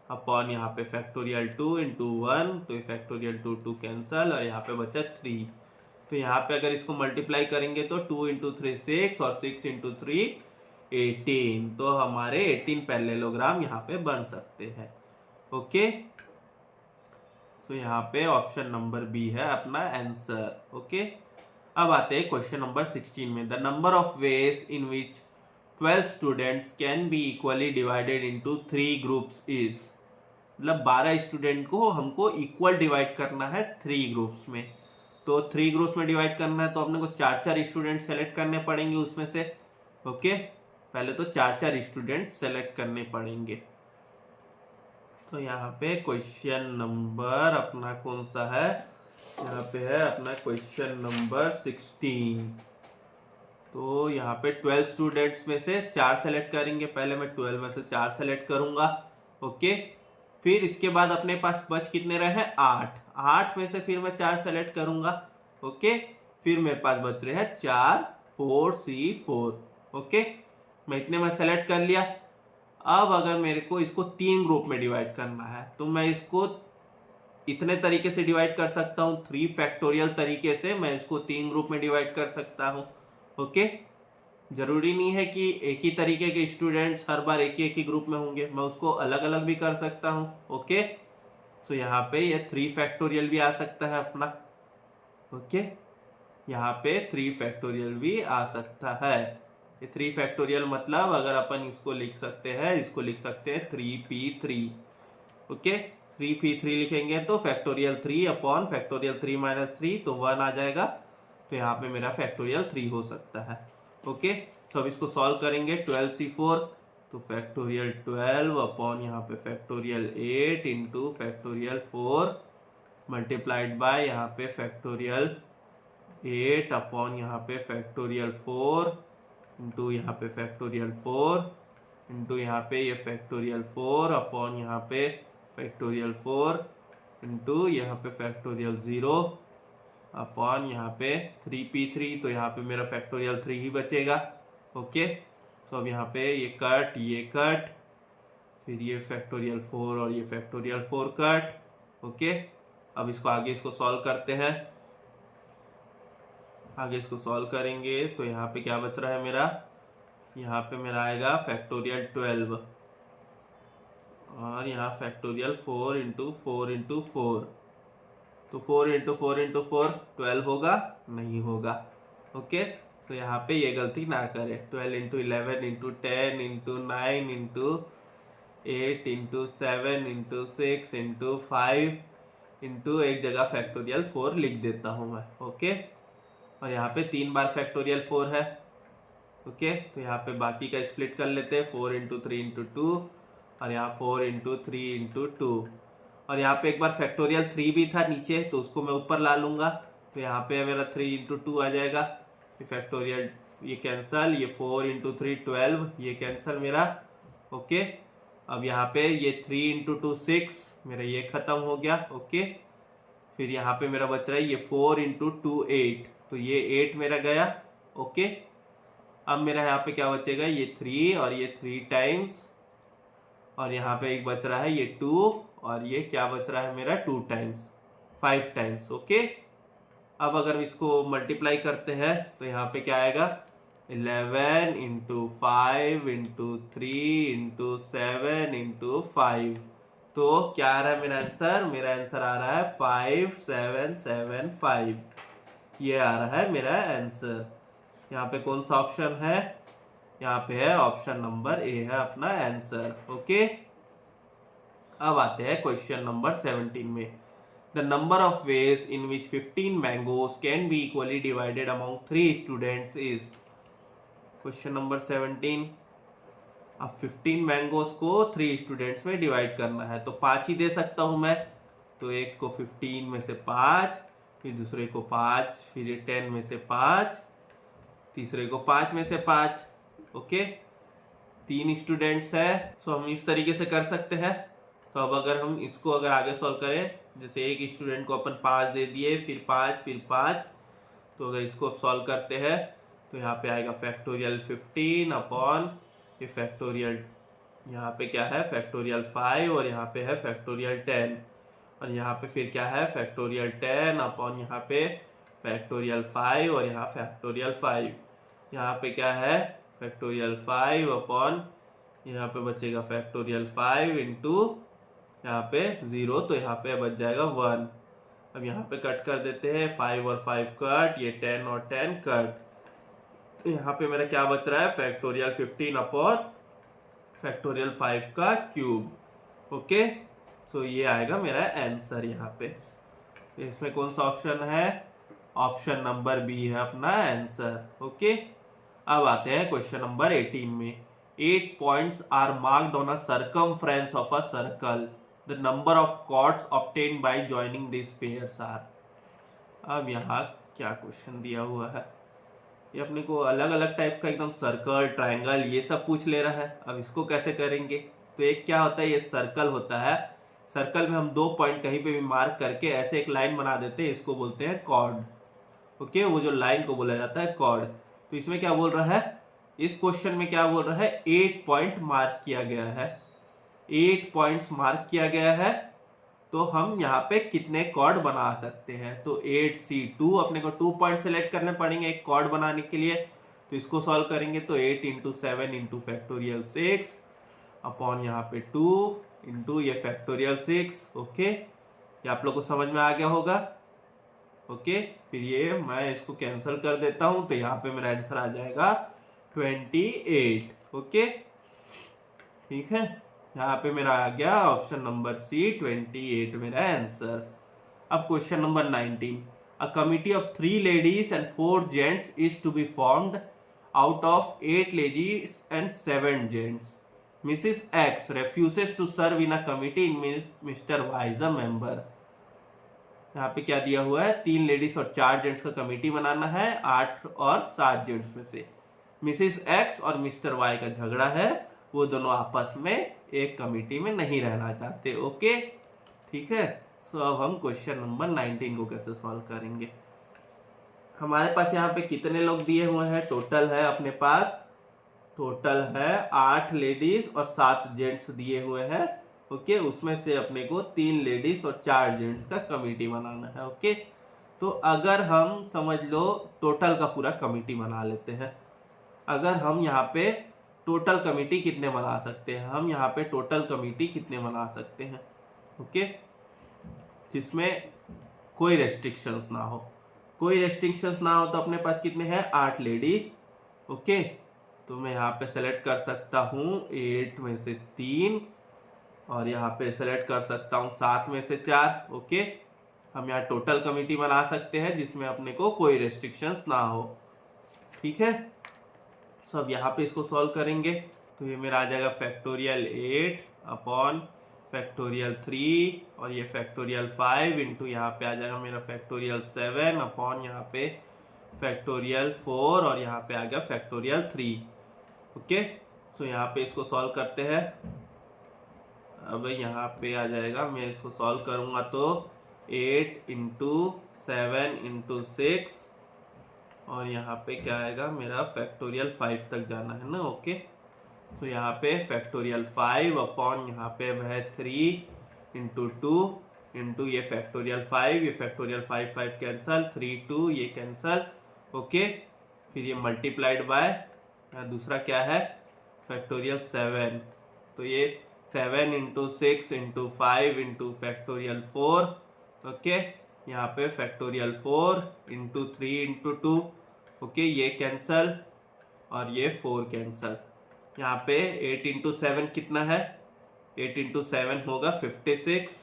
अपॉन यहाँ पे फैक्टोरियल 2 इंटू 1, तो ये फैक्टोरियल 2 कैंसल, और यहाँ पे बचा 3। तो यहाँ पे अगर इसको मल्टीप्लाई करेंगे तो 2 इंटू 3 6, और 6 इंटू 3 18, तो हमारे 18 पैरेललोग्राम यहाँ पे बन सकते हैं। ओके, सो यहाँ पे ऑप्शन नंबर बी है अपना आंसर। ओके, अब आते हैं क्वेश्चन नंबर 16 में। The number of ways in which 12 students can be equally divided into 3 groups is. मतलब 12 स्टूडेंट को हमको इक्वल डिवाइड करना है 3 ग्रुप्स में। तो 3 ग्रुप्स में डिवाइड करना है तो अपने को 4-4 स्टूडेंट सेलेक्ट करने पड़ेंगे उसमें से। ओके, पहले तो 4-4 स्टूडेंट सेलेक्ट करने पड़ेंगे। तो यहाँ पे क्वेश्चन नंबर अपना कौन सा है? यहाँ पे है अपना क्वेश्चन नंबर 16। तो यहाँ पे 12 स्टूडेंट्स में से 4 सेलेक्ट करेंगे। पहले मैं 12 में से 4 सेलेक्ट करूंगा। ओके, फिर इसके बाद अपने पास बच कितने रहे? 8। 8 में से फिर मैं 4 सेलेक्ट करूंगा। ओके, फिर मेरे पास बच रहे हैं 4 4 C4। ओके, मैं इतने में सेलेक्ट कर लिया। अब अगर मेरे को इसको 3 ग्रुप में डिवाइड करना है तो मैं इसको इतने तरीके से डिवाइड कर सकता हूँ। 3 फैक्टोरियल तरीके से मैं इसको 3 ग्रुप में डिवाइड कर सकता हूँ। ओके, जरूरी नहीं है कि एक ही तरीके के स्टूडेंट्स हर बार एक ही ग्रुप में होंगे, मैं उसको अलग अलग भी कर सकता हूँ। ओके, सो यहाँ पे ये 3 फैक्टोरियल भी आ सकता है अपना। ओके, यहाँ पे 3 फैक्टोरियल भी आ सकता है। ये 3 फैक्टोरियल मतलब अगर अपन इसको लिख सकते हैं, इसको लिख सकते हैं 3p3। ओके, 3p3 लिखेंगे तो फैक्टोरियल 3 अपॉन फैक्टोरियल 3 माइनस 3 तो 1 आ जाएगा। तो यहाँ पे मेरा फैक्टोरियल 3 हो सकता है। ओके, तो अब इसको सॉल्व करेंगे। 12C4 तो फैक्टोरियल 12 अपॉन यहाँ पे factorial 8 into factorial 4 multiplied by यहाँ पे फैक्टोरियल 8 अपॉन यहाँ पे फैक्टोरियल 4 इंटू यहाँ पे फैक्टोरियल 4 इंटू यहाँ पे ये फैक्टोरियल 4 अपॉन यहाँ पे फैक्टोरियल 4 इंटू यहाँ पे फैक्टोरियल 0 अपॉन यहाँ पे 3p3। तो यहाँ पे मेरा फैक्टोरियल 3 ही बचेगा। ओके, सो अब यहाँ पे ये कट, ये कट, फिर ये फैक्टोरियल 4 और ये फैक्टोरियल 4 कट। ओके, अब इसको आगे इसको सॉल्व करते हैं। आगे इसको सॉल्व करेंगे तो यहाँ पे क्या बच रहा है मेरा? यहाँ पे मेरा आएगा फैक्टोरियल 12 और यहाँ फैक्टोरियल 4 इंटू 4 इंटू 4। तो 4 इंटू 4 इंटू 4 12 होगा? नहीं होगा। ओके, तो यहाँ पे ये गलती ना करें। 12 into 11 into 10 into 9 into 8 into 7 into 6 into 5 into एक जगह फैक्टोरियल 4 लिख देता हूँ मैं। ओके, और यहाँ पे 3 बार फैक्टोरियल 4 है। ओके, तो यहाँ पे बाकी का स्प्लिट कर लेते हैं। 4 इंटू 3 इंटू 2 और यहाँ 4 इंटू 3 इंटू 2 और यहाँ पे एक बार फैक्टोरियल 3 भी था नीचे तो उसको मैं ऊपर ला लूंगा। तो यहाँ पे मेरा 3 इंटू 2 आ जाएगा। फैक्टोरियल ये कैंसल, ये 4 इंटू 3 12 ये कैंसल मेरा। ओके, अब यहाँ पे ये 3 इंटू 2 6 मेरा ये खत्म हो गया। ओके, फिर यहाँ पे मेरा बच रहा है ये 4 इंटू 2 8 तो ये 8 मेरा गया। ओके, अब मेरा यहाँ पे क्या बचेगा? ये 3 और ये 3 टाइम्स और यहाँ पे एक बच रहा है ये 2 और ये क्या बच रहा है मेरा 2 टाइम्स 5 टाइम्स। ओके, अब अगर इसको मल्टीप्लाई करते हैं तो यहाँ पे क्या आएगा? 11 इंटू 5 इंटू 3 इंटू 7 इंटू 5। तो क्या आ रहा है मेरा आंसर? मेरा आंसर आ रहा है 5775। ये आ रहा है मेरा आंसर। यहाँ पे कौन सा ऑप्शन है? यहाँ पे है ऑप्शन नंबर ए है अपना आंसर। ओके, अब आते हैं क्वेश्चन नंबर 17 में। The number of ways in which 15 mangoes can be equally divided among 3 students is. Question number 17। अब 15 मैंगोज को 3 स्टूडेंट्स में डिवाइड करना है तो 5 ही दे सकता हूं मैं। तो एक को 15 में से 5, फिर दूसरे को 5, फिर 10 में से 5, तीसरे को 5 में से 5। ओके, 3 स्टूडेंट्स है। सो हम इस तरीके से कर सकते हैं। तो अब अगर हम इसको अगर आगे सॉल्व करें, जैसे एक स्टूडेंट को अपन 5 दे दिए, फिर 5 फिर 5, तो अगर इसको अब सॉल्व करते हैं तो यहाँ पे आएगा फैक्टोरियल 15 अपॉन ये फैक्टोरियल, यहाँ पे क्या है फैक्टोरियल 5 और यहाँ पे है फैक्टोरियल 10 और यहाँ पे फिर क्या है फैक्टोरियल 10 अपॉन यहाँ पे फैक्टोरियल 5 और यहाँ फैक्टोरियल 5। यहाँ पे क्या है फैक्टोरियल 5 अपॉन यहाँ पे बचेगा फैक्टोरियल 5 इंटू यहाँ पे 0 तो यहाँ पे बच जाएगा 1। अब यहाँ पे कट कर देते हैं, 5 और 5 कट, ये 10 और 10 कट। तो यहाँ पे मेरा क्या बच रहा है फैक्टोरियल 15 अपॉन फैक्टोरियल 5 का क्यूब। ओके, सो ये आएगा मेरा आंसर यहाँ पे। इसमें कौन सा ऑप्शन है? ऑप्शन नंबर बी है अपना आंसर। ओके, अब आते हैं क्वेश्चन नंबर 18 में। 8 points are marked on a circumference of a circle. The number of chords obtained by joining these pairs are। अब यहाँ क्या क्वेश्चन दिया हुआ है, ये अपने को अलग अलग टाइप का एकदम सर्कल ट्रायंगल ये सब पूछ ले रहा है। अब इसको कैसे करेंगे, तो एक क्या होता है, ये सर्कल होता है। सर्कल में हम 2 पॉइंट कहीं पे भी मार्क करके ऐसे एक लाइन बना देते हैं, इसको बोलते हैं कॉर्ड। ओके, वो जो लाइन को बोला जाता है कॉर्ड। तो इसमें क्या बोल रहा है, इस क्वेश्चन में क्या बोल रहा है, 8 पॉइंट मार्क किया गया है, 8 पॉइंट्स मार्क किया गया है। तो हम यहाँ पे कितने कॉर्ड बना सकते हैं, तो 8C2 अपने को 2 पॉइंट सेलेक्ट करने पड़ेंगे एक कॉर्ड बनाने के लिए। तो इसको सॉल्व करेंगे तो 8 इंटू 7 इंटू फैक्टोरियल 6 अपॉन यहाँ पे 2 इंटू ये फैक्टोरियल 6। ओके, ये आप लोग को समझ में आ गया होगा। ओके, फिर ये मैं इसको कैंसिल कर देता हूं, तो यहाँ पे मेरा आंसर आ जाएगा 28। ओके, ठीक है, यहाँ पे मेरा आ गया ऑप्शन नंबर सी 28 मेरा आंसर। अब question number 19, a committee of 3 ladies and 4 gents is to be formed out of 8 ladies and 7 gents. Mrs X refuses to serve in a committee in mister Y is a member. यहाँ पे क्या दिया हुआ है, 3 लेडीज और 4 जेंट्स का कमिटी बनाना है 8 और 7 जेंट्स में से। मिसिस एक्स और मिस्टर वाई का झगड़ा है, वो दोनों आपस में एक कमिटी में नहीं रहना चाहते। ओके, ठीक है। सो अब हम क्वेश्चन नंबर 19 को कैसे सॉल्व करेंगे। हमारे पास यहाँ पे कितने लोग दिए हुए हैं, टोटल है अपने पास, टोटल है 8 लेडीज और 7 जेंट्स दिए हुए हैं। ओके, उसमें से अपने को 3 लेडीज और 4 जेंट्स का कमिटी बनाना है। ओके, तो अगर हम समझ लो टोटल का पूरा कमिटी बना लेते हैं। अगर हम यहाँ पे टोटल कमिटी कितने बना सकते हैं, हम यहाँ पे टोटल कमिटी कितने बना सकते हैं, ओके, जिसमें कोई रेस्ट्रिक्शंस ना हो। कोई रेस्ट्रिक्शंस ना हो तो अपने पास कितने हैं, 8 लेडीज। ओके, तो मैं यहाँ पे सेलेक्ट कर सकता हूँ 8 में से 3 और यहाँ पे सेलेक्ट कर सकता हूँ 7 में से 4। ओके, हम यहाँ टोटल कमिटी बना सकते हैं जिसमें अपने को कोई रेस्ट्रिक्शंस ना हो। ठीक है, तो अब यहाँ पे इसको सॉल्व करेंगे तो ये मेरा आ जाएगा फैक्टोरियल 8 अपॉन फैक्टोरियल 3 और ये फैक्टोरियल 5 इंटू यहाँ पे आ जाएगा मेरा फैक्टोरियल 7 अपॉन यहाँ पे फैक्टोरियल 4 और यहाँ पे आ गया फैक्टोरियल 3। ओके, सो यहाँ पे इसको सॉल्व करते हैं। अब यहाँ पे आ जाएगा, मैं इसको सॉल्व करूँगा तो 8 इंटू 7 इंटू 6 और यहाँ पे क्या आएगा मेरा फैक्टोरियल 5 तक जाना है ना। ओके, सो यहाँ पे फैक्टोरियल 5 अपॉन यहाँ पे है 3 इंटू 2 इंटू ये फैक्टोरियल 5, ये फैक्टोरियल 5 5 कैंसल, 3 2 ये कैंसल। ओके, फिर ये मल्टीप्लाइड बाय दूसरा क्या है फैक्टोरियल 7, तो ये 7 into 6 into 5 into factorial 4। Okay, यहाँ पे फैक्टोरियल 4 इंटू 3 इंटू 2। ओके, ये कैंसल और ये 4 कैंसल। यहाँ पे 8 इंटू 7 कितना है, 8 इंटू 7 होगा 56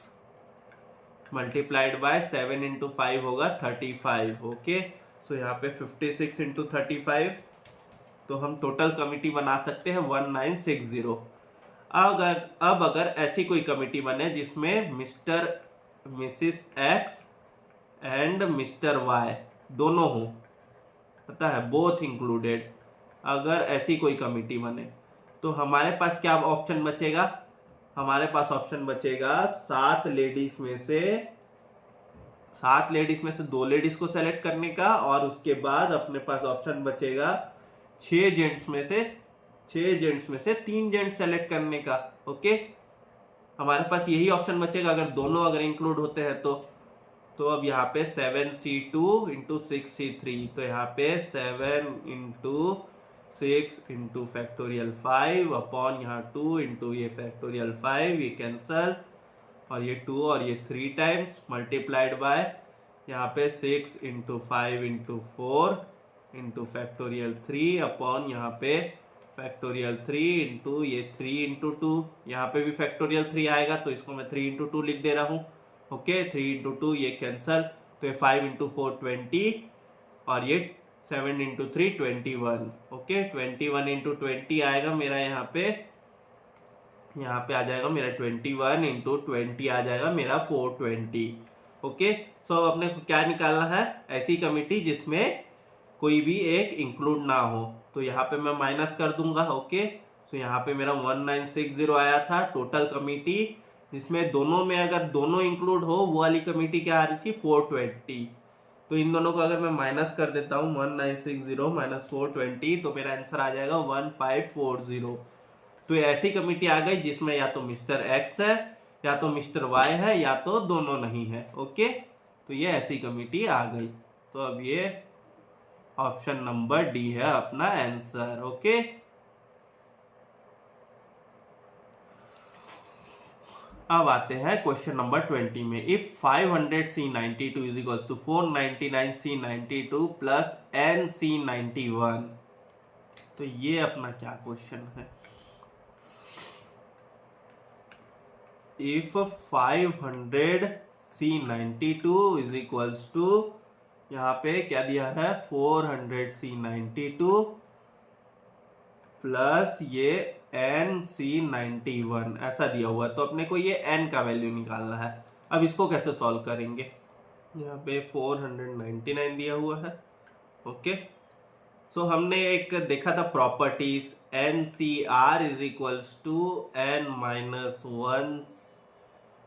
मल्टीप्लाइड बाय 7 इंटू 5 होगा 35। ओके, सो यहाँ पे 56 इंटू 35, तो हम टोटल कमिटी बना सकते हैं 1960। अब अगर ऐसी कोई कमिटी बने जिसमें mister Mrs X and mister Y दोनों हो, पता है बोथ इंक्लूडेड, अगर ऐसी कोई कमिटी बने तो हमारे पास क्या ऑप्शन बचेगा, हमारे पास ऑप्शन बचेगा 7 लेडीज में से 2 लेडीज को सेलेक्ट करने का और उसके बाद अपने पास ऑप्शन बचेगा 6 जेंट्स में से 3 जेंट्स सेलेक्ट करने का। ओके, हमारे पास यही ऑप्शन बचेगा अगर दोनों अगर इंक्लूड होते हैं तो अब यहाँ पे 7C2 इंटू 6C3, तो यहाँ पे 7 इंटू 6 इंटू फैक्टोरियल 5 अपॉन यहाँ 2 इंटू ये फैक्टोरियल 5, ये कैंसल और ये 2 और ये 3 टाइम्स मल्टीप्लाइड बाय यहाँ पे 6 into 5 into 4 into factorial 3 upon यहाँ पे फैक्टोरियल 3 इंटू ये 3 इंटू 2, यहाँ पे भी फैक्टोरियल 3 आएगा तो इसको मैं 3 इंटू 2 लिख दे रहा हूँ। ओके, 3 इंटू 2 ये कैंसल, तो ये 5 इंटू 4 20 और ये 7 इंटू 3 21। ओके, 21 इंटू 20 आएगा मेरा यहाँ पे आ जाएगा मेरा 21 इंटू 20 आ जाएगा मेरा 420। ओके, सो अब अपने को क्या निकालना है, ऐसी कमिटी जिसमें कोई भी एक इंक्लूड ना हो। तो यहाँ पे मैं माइनस कर दूंगा। ओके, सो यहाँ पे मेरा 1960 आया था टोटल कमिटी, जिसमें दोनों में अगर दोनों इंक्लूड हो वो वाली कमिटी क्या आ रही थी 420। तो इन दोनों को अगर मैं माइनस कर देता हूँ 1960 माइनस 420 तो मेरा आंसर आ जाएगा 1540। तो ऐसी कमिटी आ गई जिसमें या तो मिस्टर एक्स है या तो मिस्टर वाई है या तो दोनों नहीं है। ओके, तो ये ऐसी कमिटी आ गई। तो अब ये ऑप्शन नंबर डी है अपना आंसर। ओके, अब आते हैं क्वेश्चन नंबर 20 में। If 500C92 is equals to 499C92 plus NC91, तो ये अपना क्या क्वेश्चन है। If 500C92 is equals to, यहाँ पे क्या दिया है 400C92 प्लस ये NC91 ऐसा दिया हुआ है। तो अपने को ये n का वैल्यू निकालना है। अब इसको कैसे सॉल्व करेंगे, यहाँ पे 499 दिया हुआ है। ओके, सो हमने एक देखा था properties, NCR is equals to n-1,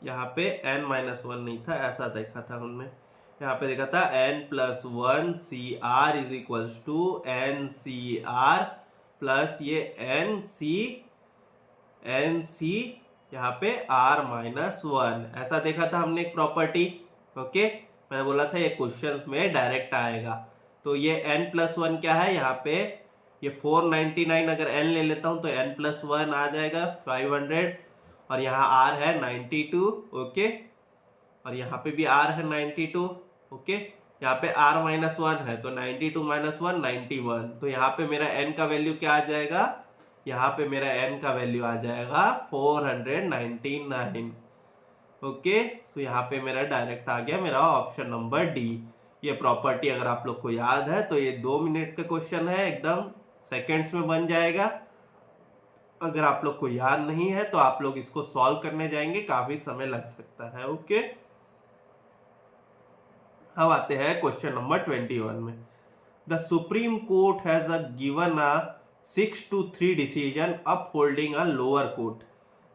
यहाँ पे n-1 नहीं था, ऐसा देखा था हमने। यहाँ पे देखा था n+1 CR is equals to NCR plus ये NC यहाँ पे R-1, ऐसा देखा था हमने एक प्रॉपर्टी। ओके, मैंने बोला था ये क्वेश्चंस में डायरेक्ट आएगा। तो ये n+1 क्या है, यहाँ पे ये 499 अगर n ले लेता हूँ तो n+1 आ जाएगा 500, और यहाँ r है 92। ओके, और यहाँ पे भी r है 92। ओके, यहाँ पे r-1 है तो 92 - 1 91। तो यहाँ पे मेरा n का वैल्यू क्या आ जाएगा, यहाँ पे मेरा n का वैल्यू आ जाएगा 499। ओके, सो यहाँ पे मेरा डायरेक्ट आ गया मेरा ऑप्शन नंबर डी। ये प्रॉपर्टी अगर आप लोग को याद है तो ये 2 मिनट का क्वेश्चन है, एकदम सेकेंड्स में बन जाएगा। अगर आप लोग को याद नहीं है तो आप लोग इसको सॉल्व करने जाएंगे, काफी समय लग सकता है। ओके, अब आते हैं क्वेश्चन नंबर 21 में। The supreme court has given a 6-3 decision upholding a lower court.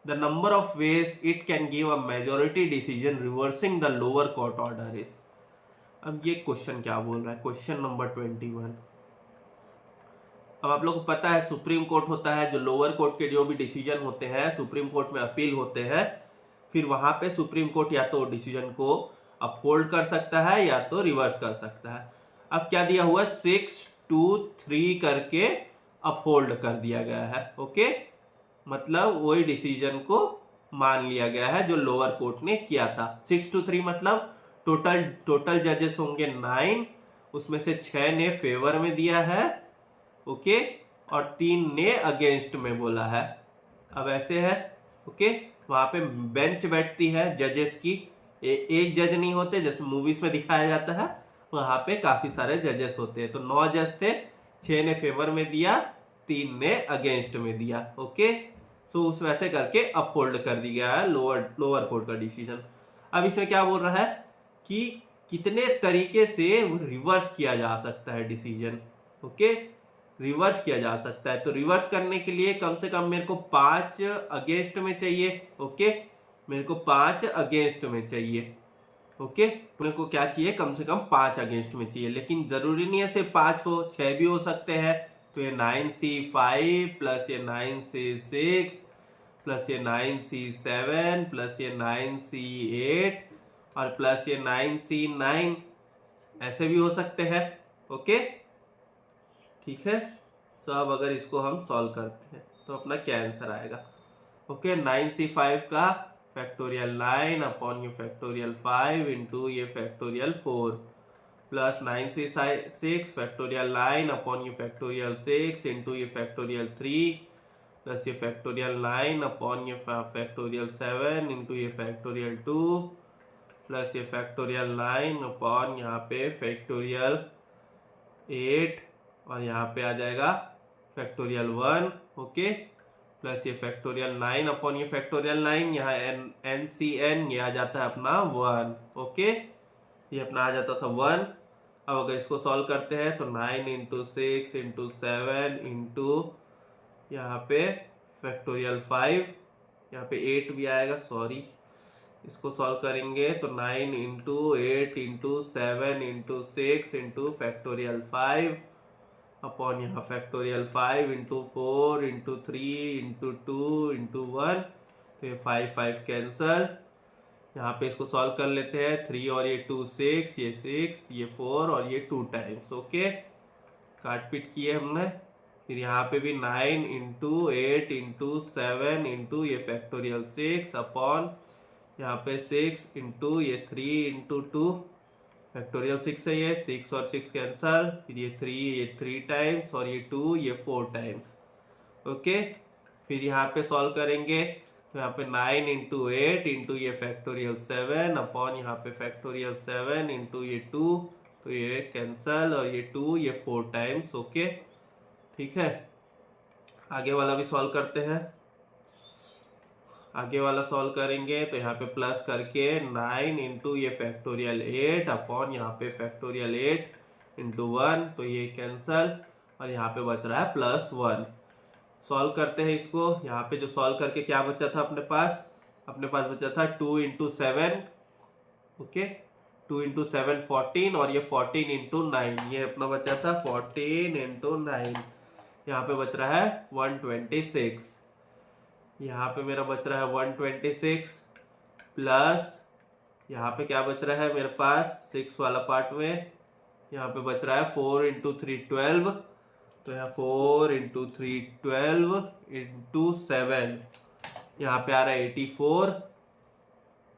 The number of ways it can give a majority decision reversing the lower court order is. अब ये क्वेश्चन क्या बोल रहा है, क्वेश्चन नंबर 21। अब आप लोग को पता है सुप्रीम कोर्ट होता है, जो लोअर कोर्ट के जो भी डिसीजन होते हैं सुप्रीम कोर्ट में अपील होते हैं, फिर वहां पे सुप्रीम कोर्ट या तो डिसीजन को अपहोल्ड कर सकता है या तो रिवर्स कर सकता है। अब क्या दिया हुआ है 6-3 करके अपहोल्ड कर दिया गया है। ओके, मतलब वही डिसीजन को मान लिया गया है जो लोअर कोर्ट ने किया था। 6-3 मतलब टोटल जजेस होंगे 9, उसमें से 6 ने फेवर में दिया है। ओके, और 3 ने अगेंस्ट में बोला है। अब ऐसे है, ओके, वहां पे बेंच बैठती है जजेस की, एक जज नहीं होते जैसे मूवीज में दिखाया जाता है, वहां पे काफी सारे जजेस होते हैं। तो 9 जज थे, 6 ने फेवर में दिया, 3 ने अगेंस्ट में दिया। ओके, सो उस वैसे करके अपहोल्ड कर दिया है लोअर कोर्ट का डिसीजन। अब इसमें क्या बोल रहा है कि कितने तरीके से रिवर्स किया जा सकता है डिसीजन। ओके, रिवर्स किया जा सकता है। तो रिवर्स करने के लिए कम से कम मेरे को 5 अगेंस्ट में चाहिए। ओके, मेरे को 5 अगेंस्ट में चाहिए। ओके, मेरे को क्या चाहिए, कम से कम 5 अगेंस्ट में चाहिए, लेकिन जरूरी नहीं है सिर्फ 5 हो, 6 भी हो सकते हैं। तो ये 9C5 प्लस ये 9C6 प्लस ये 9C7 प्लस ये 9C8 और प्लस ये 9C9 ऐसे भी हो सकते हैं। ओके, ठीक है। सो अब अगर इसको हम सॉल्व करते हैं तो अपना क्या आंसर आएगा। ओके, 9C5 का फैक्टोरियल 9 अपॉन ये फैक्टोरियल 5 इंटू ये factorial 4 plus 9C6 factorial 9 upon ये फैक्टोरियल 6 इंटू ये फैक्टोरियल 3 प्लस ये फैक्टोरियल 9 अपॉन ये फैक्टोरियल 7 इंटू ये फैक्टोरियल 2 प्लस ये फैक्टोरियल 9 अपॉन यहाँ पे फैक्टोरियल 8 और यहाँ पे आ जाएगा फैक्टोरियल 1। ओके, प्लस ये फैक्टोरियल 9 अपॉन ये फैक्टोरियल 9, यहाँ एन सी एन ये आ जाता है अपना 1। ओके, ये अपना आ जाता था 1। अब अगर इसको सॉल्व करते हैं तो 9 इंटू 6 इंटू 7 इंटू यहाँ पे फैक्टोरियल 5, यहाँ पे 8 भी आएगा, सॉरी। इसको सॉल्व करेंगे तो 9 into 8 into 7 into 6 into factorial 5 upon यहाँ factorial 5 into 4 into 3 into 2 into 1, तो ये 5 5 कैंसल। यहाँ पे इसको सॉल्व कर लेते हैं, 3 और ये 2 6, ये 6, ये 4 और ये 2 टाइम्स। ओके, काट पीट किए हमने। फिर यहाँ पे भी 9 इंटू 8 इंटू 7 इंटू ये फैक्टोरियल 6 अपॉन यहाँ पे 6 इंटू ये 3 इंटू 2 फैक्टोरियल 6 है, ये 6 और 6 कैंसल। फिर ये 3 टाइम्स और ये 2 ये 4 टाइम्स। ओके, फिर यहाँ पे सॉल्व करेंगे तो यहाँ पे 9 इंटू 8 इंटू ये फैक्टोरियल 7 अपॉन यहाँ पे फैक्टोरियल 7 इंटू ये 2, तो ये कैंसल और ये 2 ये 4 टाइम्स। ओके, ठीक है। आगे वाला भी सॉल्व करते हैं। आगे वाला सॉल्व करेंगे तो यहाँ पे प्लस करके 9 इंटू ये फैक्टोरियल 8 अपॉन यहाँ पे फैक्टोरियल 8 इंटू 1, तो ये कैंसल और यहाँ पे बच रहा है प्लस 1। सॉल्व करते हैं इसको। यहाँ पे जो सॉल्व करके क्या बचा था अपने पास बचा था 2 इंटू 7। ओके, 2 इंटू 7 14 और ये 14 इंटू 9, ये अपना बचा था 14 इंटू 9। यहाँ पे बच रहा है 126। यहाँ पे मेरा बच रहा है 126 प्लस यहाँ पे क्या बच रहा है मेरे पास 6 वाला पार्ट में, यहाँ पे बच रहा है 4 इंटू 3 12, तो यहाँ 4 इंटू 3 12 इंटू 7, यहाँ पे आ रहा है 84।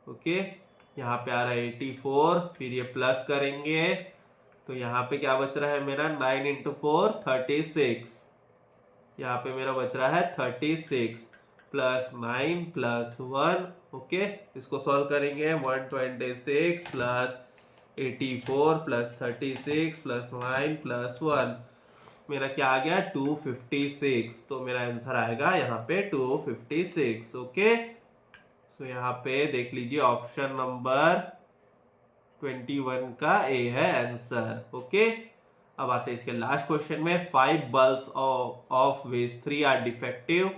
ओके, यहाँ पे आ रहा है 84। फिर ये प्लस करेंगे तो यहाँ पे क्या बच रहा है मेरा 9 इंटू 4 36, यहाँ पे मेरा बच रहा है 36 प्लस 9 प्लस 1। ओके, इसको सॉल्व करेंगे 126 प्लस 84 प्लस 36 प्लस 9 प्लस 1, मेरा क्या आ गया 256। तो मेरा आंसर आएगा यहाँ पे 256। ओके, सो यहाँ पे देख लीजिए ऑप्शन नंबर 21 का ए है आंसर। ओके, अब आते हैं इसके लास्ट क्वेश्चन में। 5 bulbs of which 3 are defective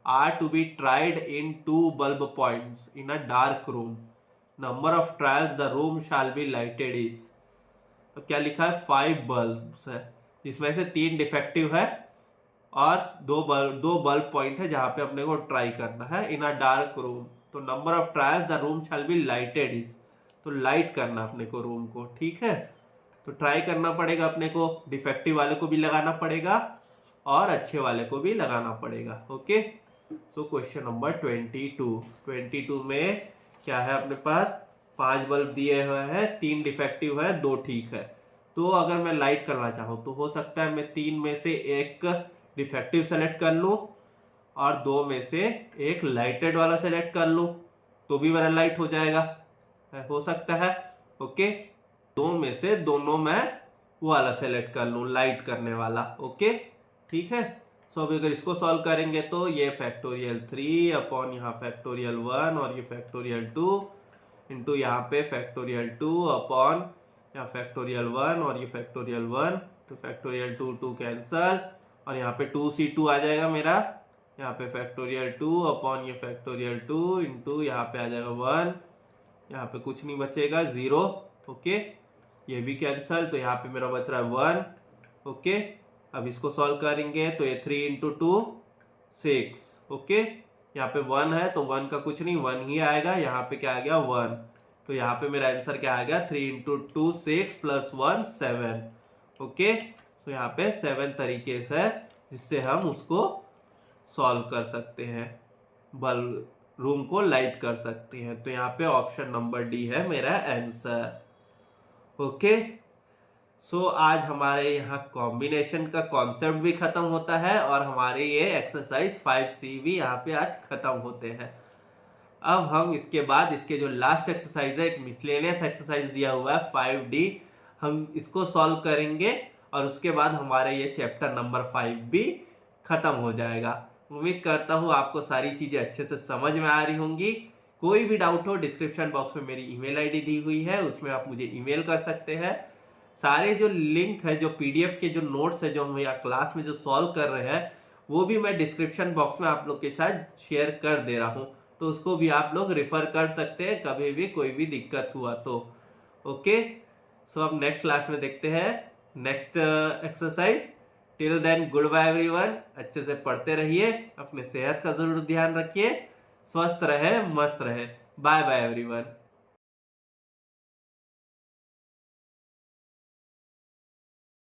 are to be tried in 2 bulb points in a dark room. Number of trials the room shall be lighted is. तो क्या लिखा है 5 bulbs है जिसमें से 3 डिफेक्टिव है और दो बल्ब पॉइंट है जहां पे अपने को ट्राई करना है इन अ डार्क रूम। तो number of trials the room shall be lighted is, तो लाइट करना अपने को रूम को। ठीक है, तो ट्राई करना पड़ेगा अपने को, डिफेक्टिव वाले को भी लगाना पड़ेगा और अच्छे वाले को भी लगाना पड़ेगा। ओके, सो क्वेश्चन नंबर 22 में क्या है अपने पास 5 बल्ब दिए हुए हैं, 3 डिफेक्टिव है, 2 ठीक है। तो अगर मैं लाइट करना चाहूँ तो हो सकता है मैं 3 में से एक डिफेक्टिव सेलेक्ट कर लूँ और 2 में से एक लाइटेड वाला सेलेक्ट कर लूँ, तो भी मेरा लाइट हो जाएगा, हो सकता है। ओके, 2 में से दोनों मैं वो वाला सेलेक्ट कर लूँ, लाइट करने वाला। ओके, ठीक है। सो अब अगर इसको सॉल्व करेंगे तो ये फैक्टोरियल 3 अपॉन यहाँ फैक्टोरियल 1 और ये फैक्टोरियल 2 इंटू यहाँ पे फैक्टोरियल 2 अपॉन यहाँ फैक्टोरियल 1 और ये फैक्टोरियल 1, तो फैक्टोरियल 2 कैंसल और यहाँ पे 2c2 आ जाएगा मेरा, यहाँ पे फैक्टोरियल 2 अपॉन ये फैक्टोरियल 2 इंटू यहाँ पे आ जाएगा 1, यहाँ पे कुछ नहीं बचेगा 0। ओके, ये भी कैंसल, तो यहाँ पे मेरा बच रहा है 1। ओके, अब इसको सॉल्व करेंगे तो ये 3 इंटू 2 6। ओके, यहाँ पे 1 है तो 1 का कुछ नहीं, 1 ही आएगा। यहाँ पे क्या आ गया 1, तो यहाँ पे मेरा आंसर क्या आ गया 3 इंटू 2 6 प्लस 1 7। ओके, तो यहाँ पे 7 तरीके से जिससे हम उसको सॉल्व कर सकते हैं, बल्ब रूम को लाइट कर सकते हैं। तो यहाँ पे ऑप्शन नंबर डी है मेरा आंसर। ओके, सो आज हमारे यहाँ कॉम्बिनेशन का कॉन्सेप्ट भी खत्म होता है और हमारे ये एक्सरसाइज 5C भी यहाँ पे आज खत्म होते हैं। अब हम इसके बाद इसके जो लास्ट एक्सरसाइज है, एक मिसलेनियस एक्सरसाइज दिया हुआ है 5D, हम इसको सॉल्व करेंगे और उसके बाद हमारे ये चैप्टर नंबर 5 भी खत्म हो जाएगा। उम्मीद करता हूँ आपको सारी चीज़ें अच्छे से समझ में आ रही होंगी। कोई भी डाउट हो डिस्क्रिप्शन बॉक्स में मेरी ईमेल आईडी दी हुई है, उसमें आप मुझे ईमेल कर सकते हैं। सारे जो लिंक है, जो पीडीएफ के जो नोट्स है जो हम यहाँ क्लास में जो सॉल्व कर रहे हैं, वो भी मैं डिस्क्रिप्शन बॉक्स में आप लोग के साथ शेयर कर दे रहा हूँ, तो उसको भी आप लोग रेफर कर सकते हैं कभी भी कोई भी दिक्कत हुआ तो। ओके, सो अब नेक्स्ट क्लास में देखते हैं next exercise. Till then good bye everyone, अच्छे से पढ़ते रहिए, अपने सेहत का जरूर ध्यान रखिए, स्वस्थ रहे, मस्त रहे। Bye bye everyone.